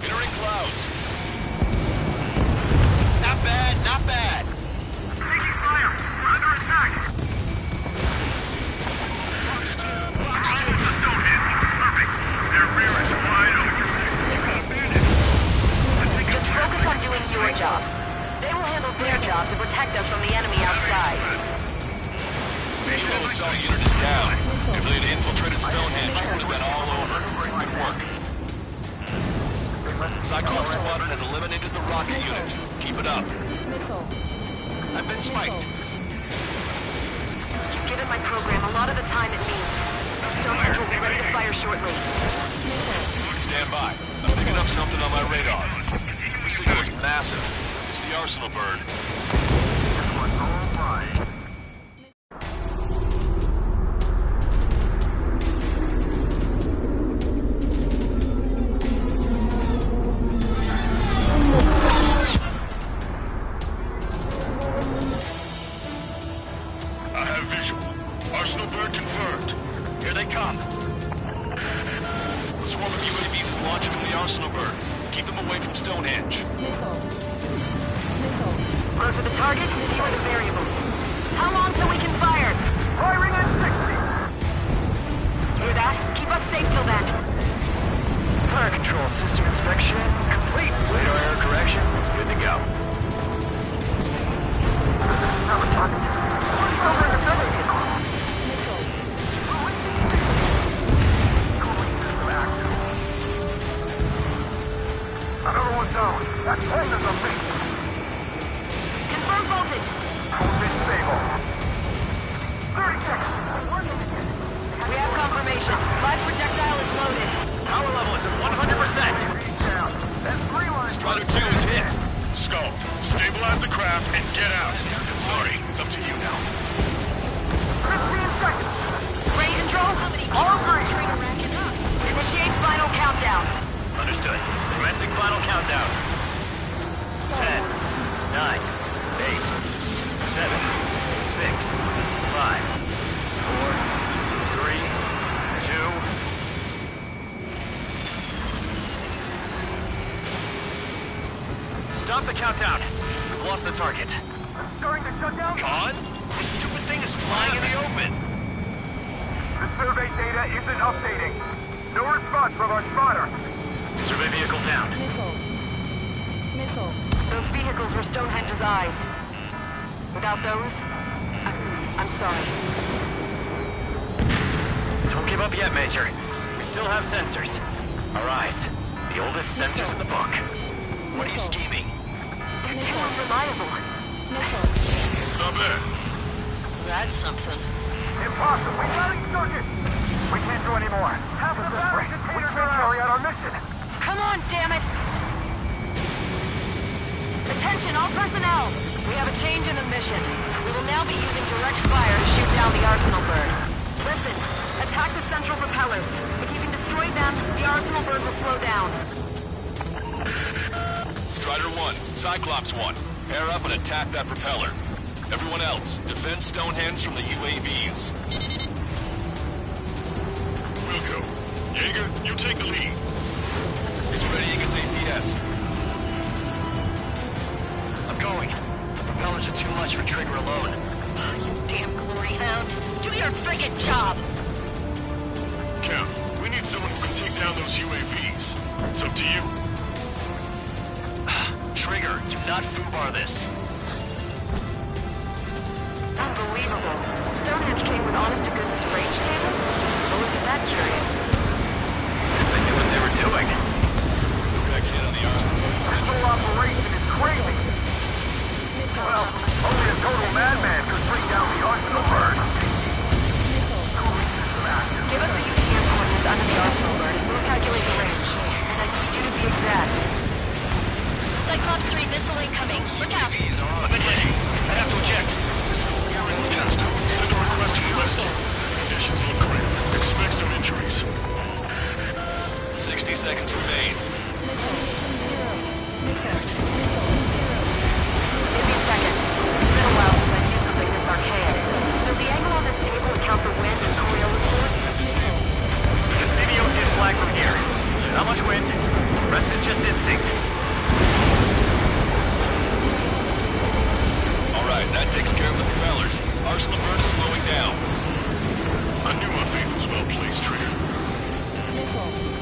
Entering clouds. Not bad, not bad. Taking fire. We're under attack. Almost to Stonehenge. Perfect. Their rear is wide open. They've got a bandit. Just focus on doing your job. They will handle their job to protect us from the enemy outside. Helo assault unit is down. If they had infiltrated Stonehenge, it would have been all over. Good work. Cyclops Squadron has eliminated the rocket unit. Keep it up. Missile. I've been spiked. You've given my program a lot of the time it needs. Stonehenge will be ready to fire shortly. Stand by. I'm picking up something on my radar. The signal is massive. It's the Arsenal bird. I have visual. Arsenal bird confirmed. Here they come. The swarm of UAVs is launching from the Arsenal bird. Keep them away from Stonehenge. Missile. Missile. Closer to target, fewer the variables. How long till we can fire? Firing at 60. Hear that? Keep us safe till then. Fire control system inspection complete. Radar error correction is good to go. Another one down. That plane is a mix. Confirm voltage. Voltage stable. 30 seconds. We have confirmation. Live projectile is loaded. Power level is at 100%. Down. That's 3 lines. Strider 2 is hit. Skull, stabilize the craft and get out. Sorry, it's up to you now. 15 seconds. Ready control? All green. Initiate final countdown. Understood. Commencing final countdown. 10, 9, 8, 7, 6, 5, 4, 3, 2. Stop the countdown. We've lost the target. Starting to shut down. Con? This stupid thing is flying in the open. The survey data isn't updating. No response from our spotter. Survey vehicle down. Missile. Missile. Those vehicles were Stonehenge's eyes. Without those, I'm sorry. Don't give up yet, Major. We still have sensors. Our eyes. The oldest sensors in the book. What are you scheming? They're too unreliable. Missile. Not bad. That's something. Impossible. Rallying circuit. We can't do any more. Half the battle containers are carry out our mission. Come on, damn it! Attention, all personnel! We have a change in the mission. We will now be using direct fire to shoot down down the Arsenal bird. Listen, attack the central propellers. If you can destroy them, the Arsenal bird will slow down. Strider 1, Cyclops 1, pair up and attack that propeller. Everyone else, defend Stonehenge from the UAVs. Wilco. Jaeger, you take the lead. It's ready against APS. I'm going. The propellers are too much for Trigger alone. You damn glory hound. Do your friggin' job! Cap, we need someone who can take down those UAVs. It's up to you. Trigger, do not foobar this. Unbelievable. Stonehenge came with honest-to-goodness range data? Well, look at that curious. They knew what they were doing. Direct hit on the Arsenal bird. This whole operation is crazy. Well, only a total madman could bring down the Arsenal bird. Give us the UTM coordinates under the Arsenal bird and we'll calculate the range. And I need you to be exact. Cyclops 3 missile incoming. Look out! I've been hitting. I have to eject. You're in the test. Send a request for rescue. Conditions look grim. Expect some injuries. 60 seconds remain. Give me a second. It's been a while since I've used something this archaic. Does the angle on this table account for wind and Coriolis force? Just video his flag from here. Not much wind. Rest is just instinct. Alright, that takes care of the propellers. Arsenal bird is slowing down. I knew my faith was well placed, Trigger.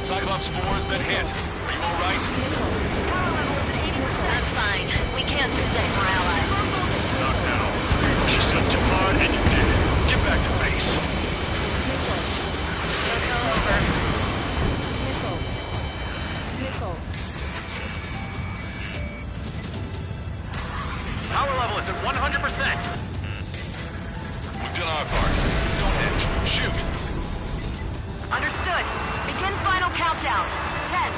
Cyclops 4 has been hit. Are you alright? I'm fine. We can't lose any more allies. Not now. Push yourself too hard and you did it. Get back to base. It's all over. Power level is at 100%. We've done our part. Stonehenge, shoot! Understood. Begin final countdown. 10,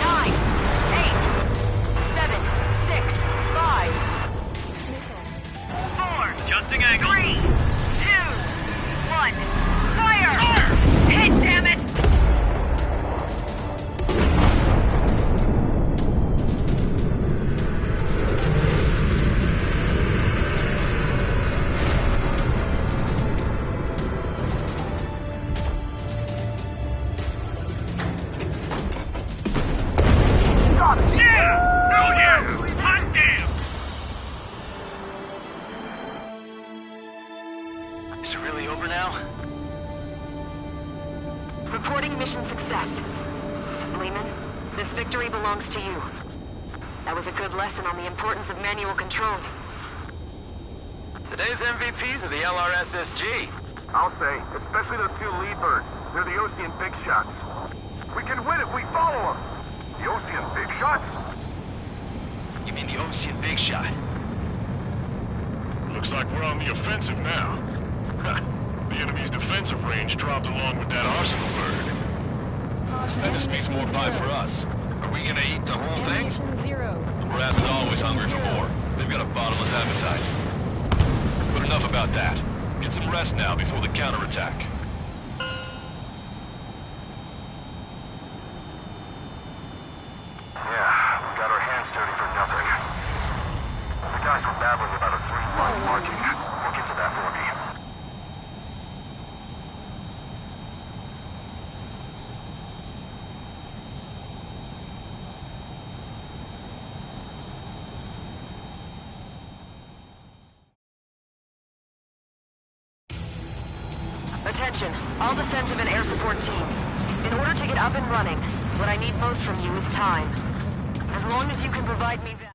9, 8, 7, 6, 5, 4, Adjusting angle. 3, 2, 1. Fire! Hit, damn it! Is it really over now? Reporting mission success. Lehman, this victory belongs to you. That was a good lesson on the importance of manual control. Today's MVPs are the LRSSG. I'll say, especially those two lead birds. They're the Ocean Big Shots. We can win if we follow them. The Ocean Big Shots? You mean the Ocean Big Shot? Looks like we're on the offensive now. The enemy's defensive range dropped along with that Arsenal bird. That just means more pie for us. Are we gonna eat the whole thing? The brass is always hungry for more. They've got a bottomless appetite. But enough about that. Get some rest now before the counterattack. Yeah, we got our hands dirty for nothing. The guys were babbling about a 3-line marking. Look into that for me. Attention, all defensive and air support teams. In order to get up and running, what I need most from you is time. As long as you can provide me that.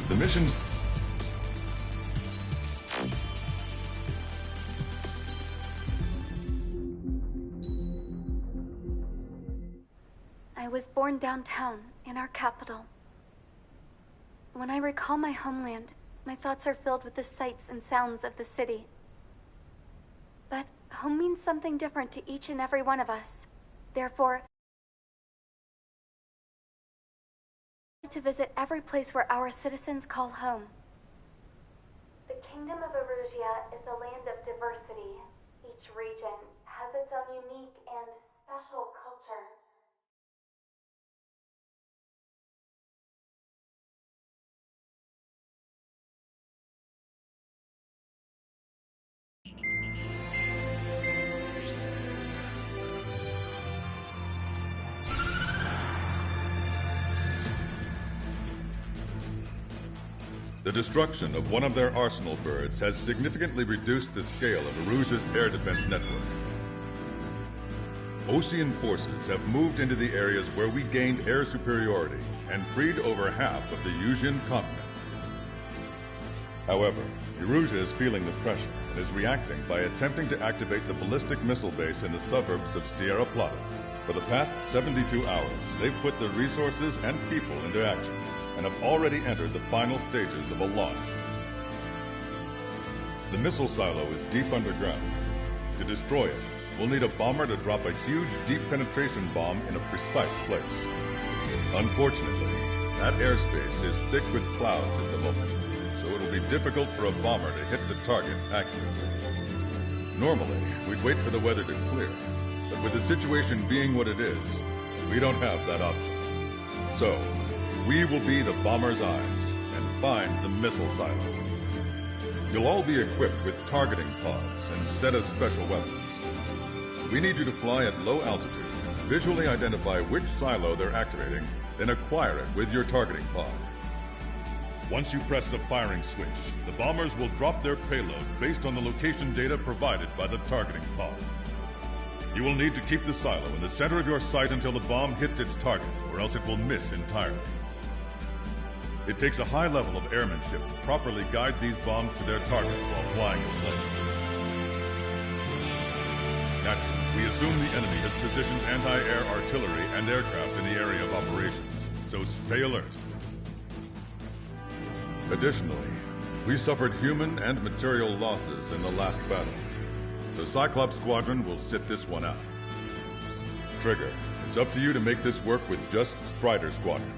The mission... I was born downtown, in our capital. When I recall my homeland, My thoughts are filled with the sights and sounds of the city. But home means something different to each and every one of us. Therefore, to visit every place where our citizens call home. The Kingdom of Erusia is a land of diversity. Each region has its own unique and special culture. The destruction of one of their arsenal birds has significantly reduced the scale of Erusia's air defense network. Ocean forces have moved into the areas where we gained air superiority and freed over half of the Yusian continent. However, Erusia is feeling the pressure and is reacting by attempting to activate the ballistic missile base in the suburbs of Sierra Plata. For the past 72 hours, they've put their resources and people into action, and have already entered the final stages of a launch. The missile silo is deep underground. To destroy it, we'll need a bomber to drop a huge deep penetration bomb in a precise place. Unfortunately, that airspace is thick with clouds at the moment, so it'll be difficult for a bomber to hit the target accurately. Normally, we'd wait for the weather to clear, but with the situation being what it is, we don't have that option. So, we will be the bomber's eyes and find the missile silo. You'll all be equipped with targeting pods instead of special weapons. We need you to fly at low altitude, visually identify which silo they're activating, then acquire it with your targeting pod. Once you press the firing switch, the bombers will drop their payload based on the location data provided by the targeting pod. You will need to keep the silo in the center of your sight until the bomb hits its target, or else it will miss entirely. It takes a high level of airmanship to properly guide these bombs to their targets while flying at level. Naturally, we assume the enemy has positioned anti-air artillery and aircraft in the area of operations, so stay alert. Additionally, we suffered human and material losses in the last battle, so Cyclops Squadron will sit this one out. Trigger, it's up to you to make this work with just Strider Squadron.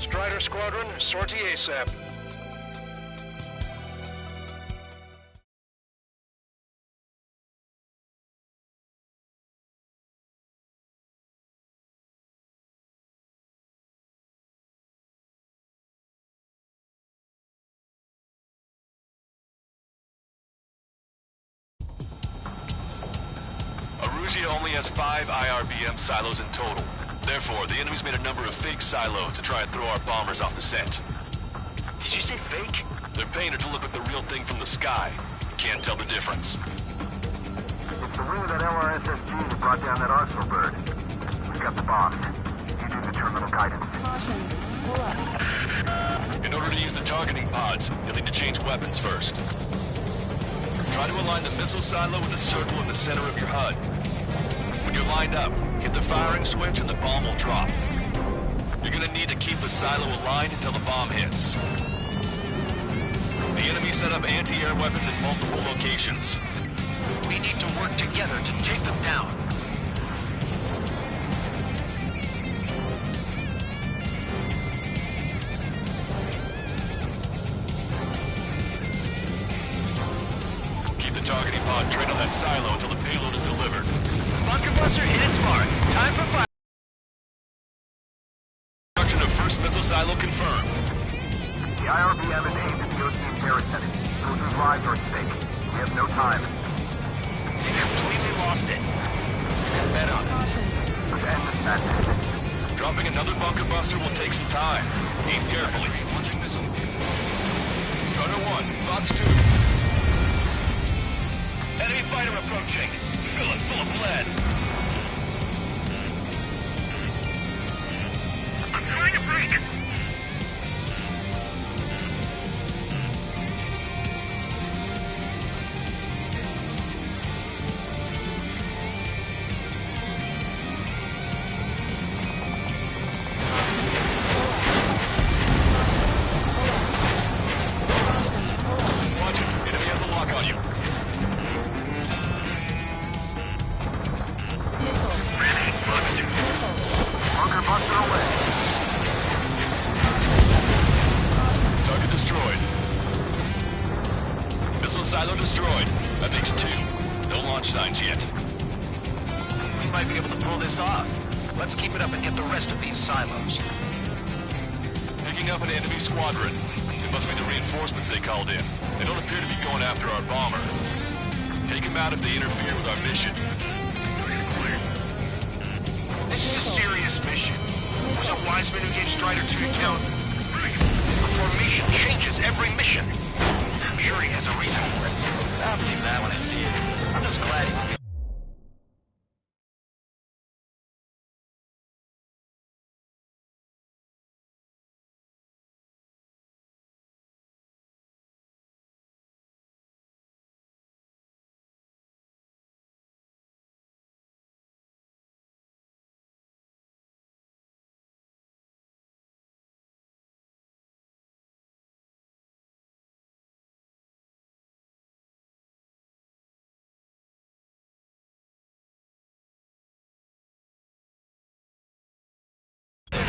Strider Squadron, sortie ASAP. Erusia only has 5 IRBM silos in total. Therefore, the enemy's made a number of fake silos to try and throw our bombers off the scent. Did you say fake? They're painted to look like the real thing from the sky. Can't tell the difference. It's the wing of that LRSSG that brought down that arsenal bird. We've got the bombs. You do the terminal guidance. Caution. Pull up. In order to use the targeting pods, you'll need to change weapons first. Try to align the missile silo with the circle in the center of your HUD. When you're lined up, hit the firing switch and the bomb will drop. You're gonna need to keep the silo aligned until the bomb hits. The enemy set up anti-air weapons in multiple locations. We need to work together to take them down. Keep the targeting pod trained on that silo until the payload is delivered. Bunker buster hit its mark. Time for fire. Construction of first missile silo confirmed. IRBM is aimed at DOT and Terracenter. Those whose lives are at stake. We have no time. You completely lost it. Bet on it. Let's end this madness. Dropping another bunker buster will take some time. Aim carefully. Strider 1, Fox 2. Enemy fighter approaching. Fill it full of lead. I'm trying to break. Watch it. Enemy has a lock on you. Bunker buster away. Target destroyed. Missile silo destroyed. That makes 2. No launch signs yet. We might be able to pull this off. Let's keep it up and get the rest of these silos. Picking up an enemy squadron. It must be the reinforcements they called in. They don't appear to be going after our bomber. Take them out if they interfere with our mission. This is a serious mission. Was it Wiseman who gave Strider 2 the count? A formation changes every mission. I'm sure he has a reason for it. I'll believe that when I see it. I'm just glad he...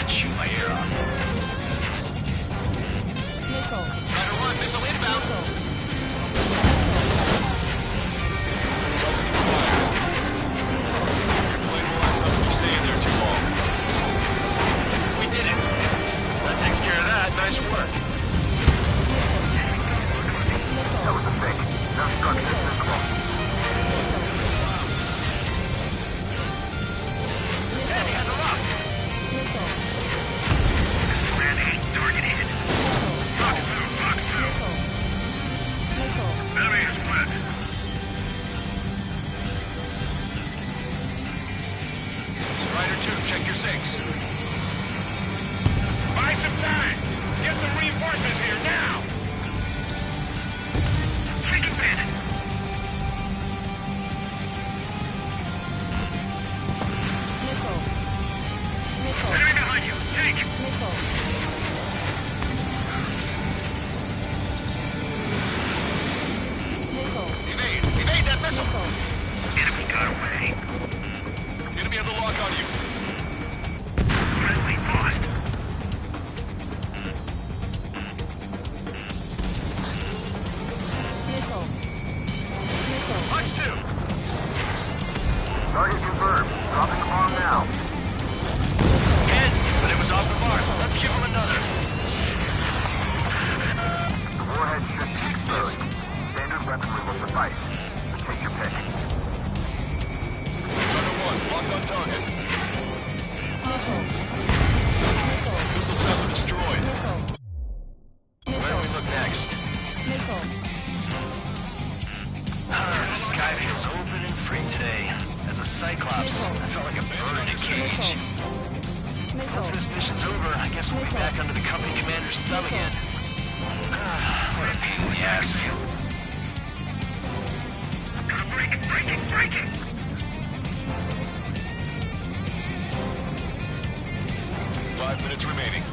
Shoot my ear off. Strider 1, missile inbound. Your plane will last up if you stay in there too long. We did it. That takes care of that. Nice work. That was a mistake. No structures visible. Enemy has a lock. Targeted. Fox 2. Enemy is split. Strider 2, check your 6. Buy some time. Get some reinforcements here now. Take advantage. Enemy behind you. Take. Evade that missile. Enemy got away. Enemy has a lock on you. Friendly lost. Punch 2. Target confirmed. Dropping the bomb now. Again, but it was off the mark. Let's give him another. The warhead should be exposed. Standard weaponry will suffice. Take your pick. Strider 1, locked on target. Missile silo destroyed. Where do we look next? The sky feels open and free today. As a Cyclops, I felt like a bird in a cage. Once this mission's over, I guess we'll be back under the company commander's thumb again. What a pain in the ass. Break it. 5 minutes remaining.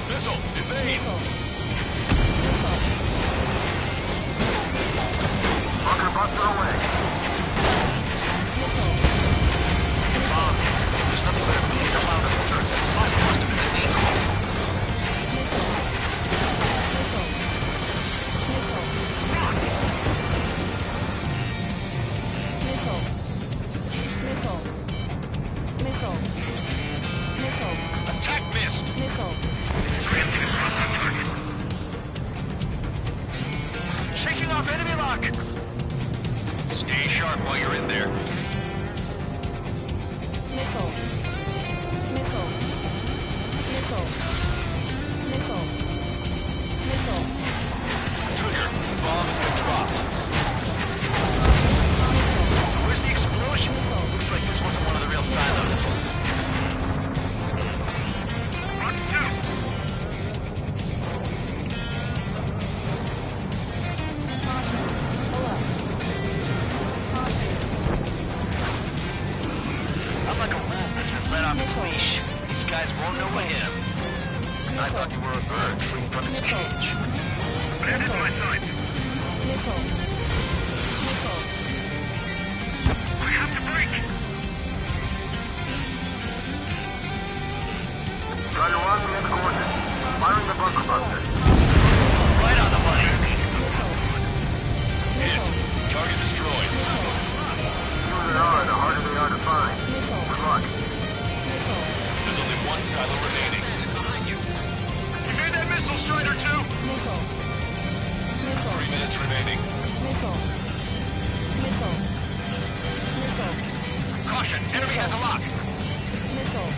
Missile, evade! Bunker buster away. Bomb. There's nothing but a big cloud of dirt. That silo must have been a decoy. lock! Stay sharp while you're in there. Missile. Missile. Missile. Missile. Missile. Trigger, bomb has been dropped. Where's the explosion? Looks like this wasn't one of the real silos. I'm like a wolf that's been let off its leash. These guys won't know what hit him. I thought you were a bird free from its cage. Bandit my side. Missile. Missile. I have to break. Strider 1, we have the coordinates. Firing the bunker buster. Right on the money. Hit. Target destroyed. The fewer there are, the harder they are to find. Good luck. There's only one silo remaining. You made that missile, Strider 2. Missile. Missile. 3 minutes remaining. Missile. Missile. Missile. Caution, enemy has a lock. Missile.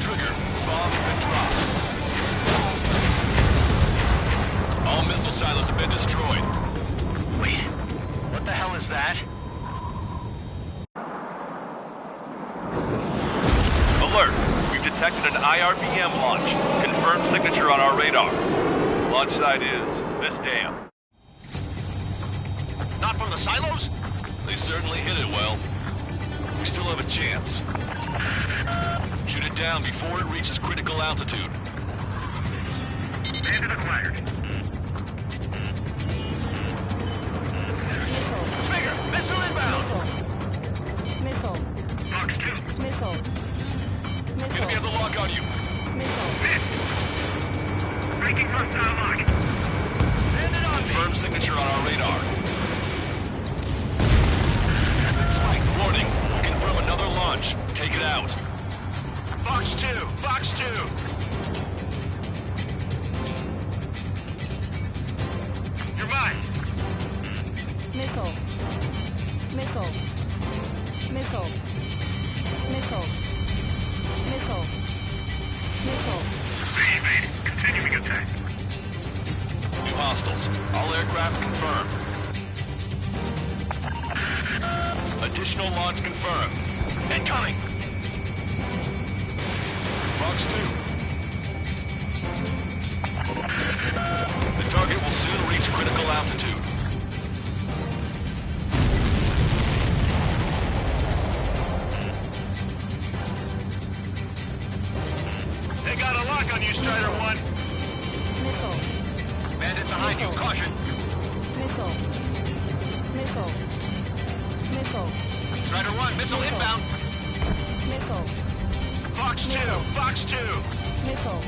Trigger, bomb has been dropped. All missile silos have been destroyed. Wait, what the hell is that? Alert! We've detected an IRBM launch. Confirmed signature on our radar. Launch site is this dam. Not from the silos? They certainly hit it well. We still have a chance. Shoot it down before it reaches critical altitude. Bandit acquired. Trigger, missile inbound. Missile. Fox 2. Missile. Enemy has a lock on you. Missile. Hit. Breaking hostile lock. Bandit on me. Confirmed signature on our radar. Warning, we confirm another launch. Take it out. Fox 2, Fox 2. You're mine. Missile. Missile. Missile. Missile. Missile. Missile. Vibin, continuing attack. New hostiles. All aircraft confirmed. Additional launch confirmed. Incoming. Fox 2. The target will soon reach critical altitude. They got a lock on you, Strider 1. Missile. Bandit behind you, caution. Missile. Missile. Missile. Strider 1, missile inbound. Missile. Fox 2, Fox 2. Missile.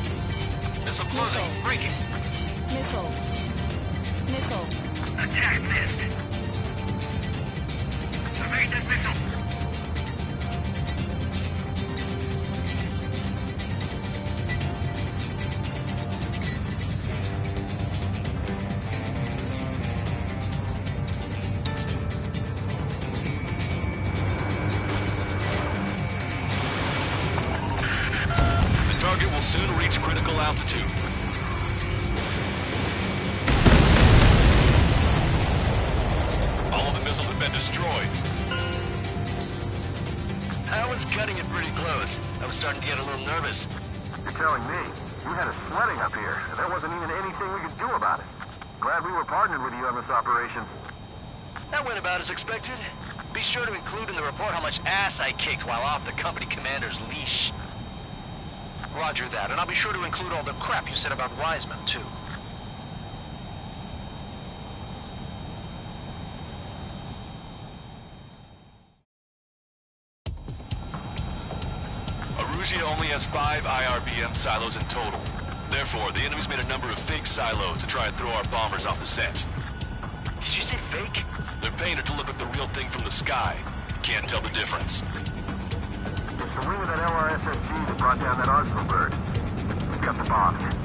Missile closing, breaking. Missile. Missile. Attack missed. Evade that missile. The target will soon reach critical altitude. All of the missiles have been destroyed. I was cutting it pretty close. I was starting to get a little nervous. You're telling me. You had us sweating up here. There wasn't even anything we could do about it. Glad we were partnered with you on this operation. That went about as expected. Be sure to include in the report how much ass I kicked while off the company commander's leash. Roger that, and I'll be sure to include all the crap you said about Wiseman, too. Arusia only has 5 IRBM silos in total. Therefore, the enemy's made a number of fake silos to try and throw our bombers off the scent. Did you say fake? They're painted to look like the real thing from the sky. Can't tell the difference. It's the wing of that LRSSG that brought down that arsenal bird. We've got the bombs.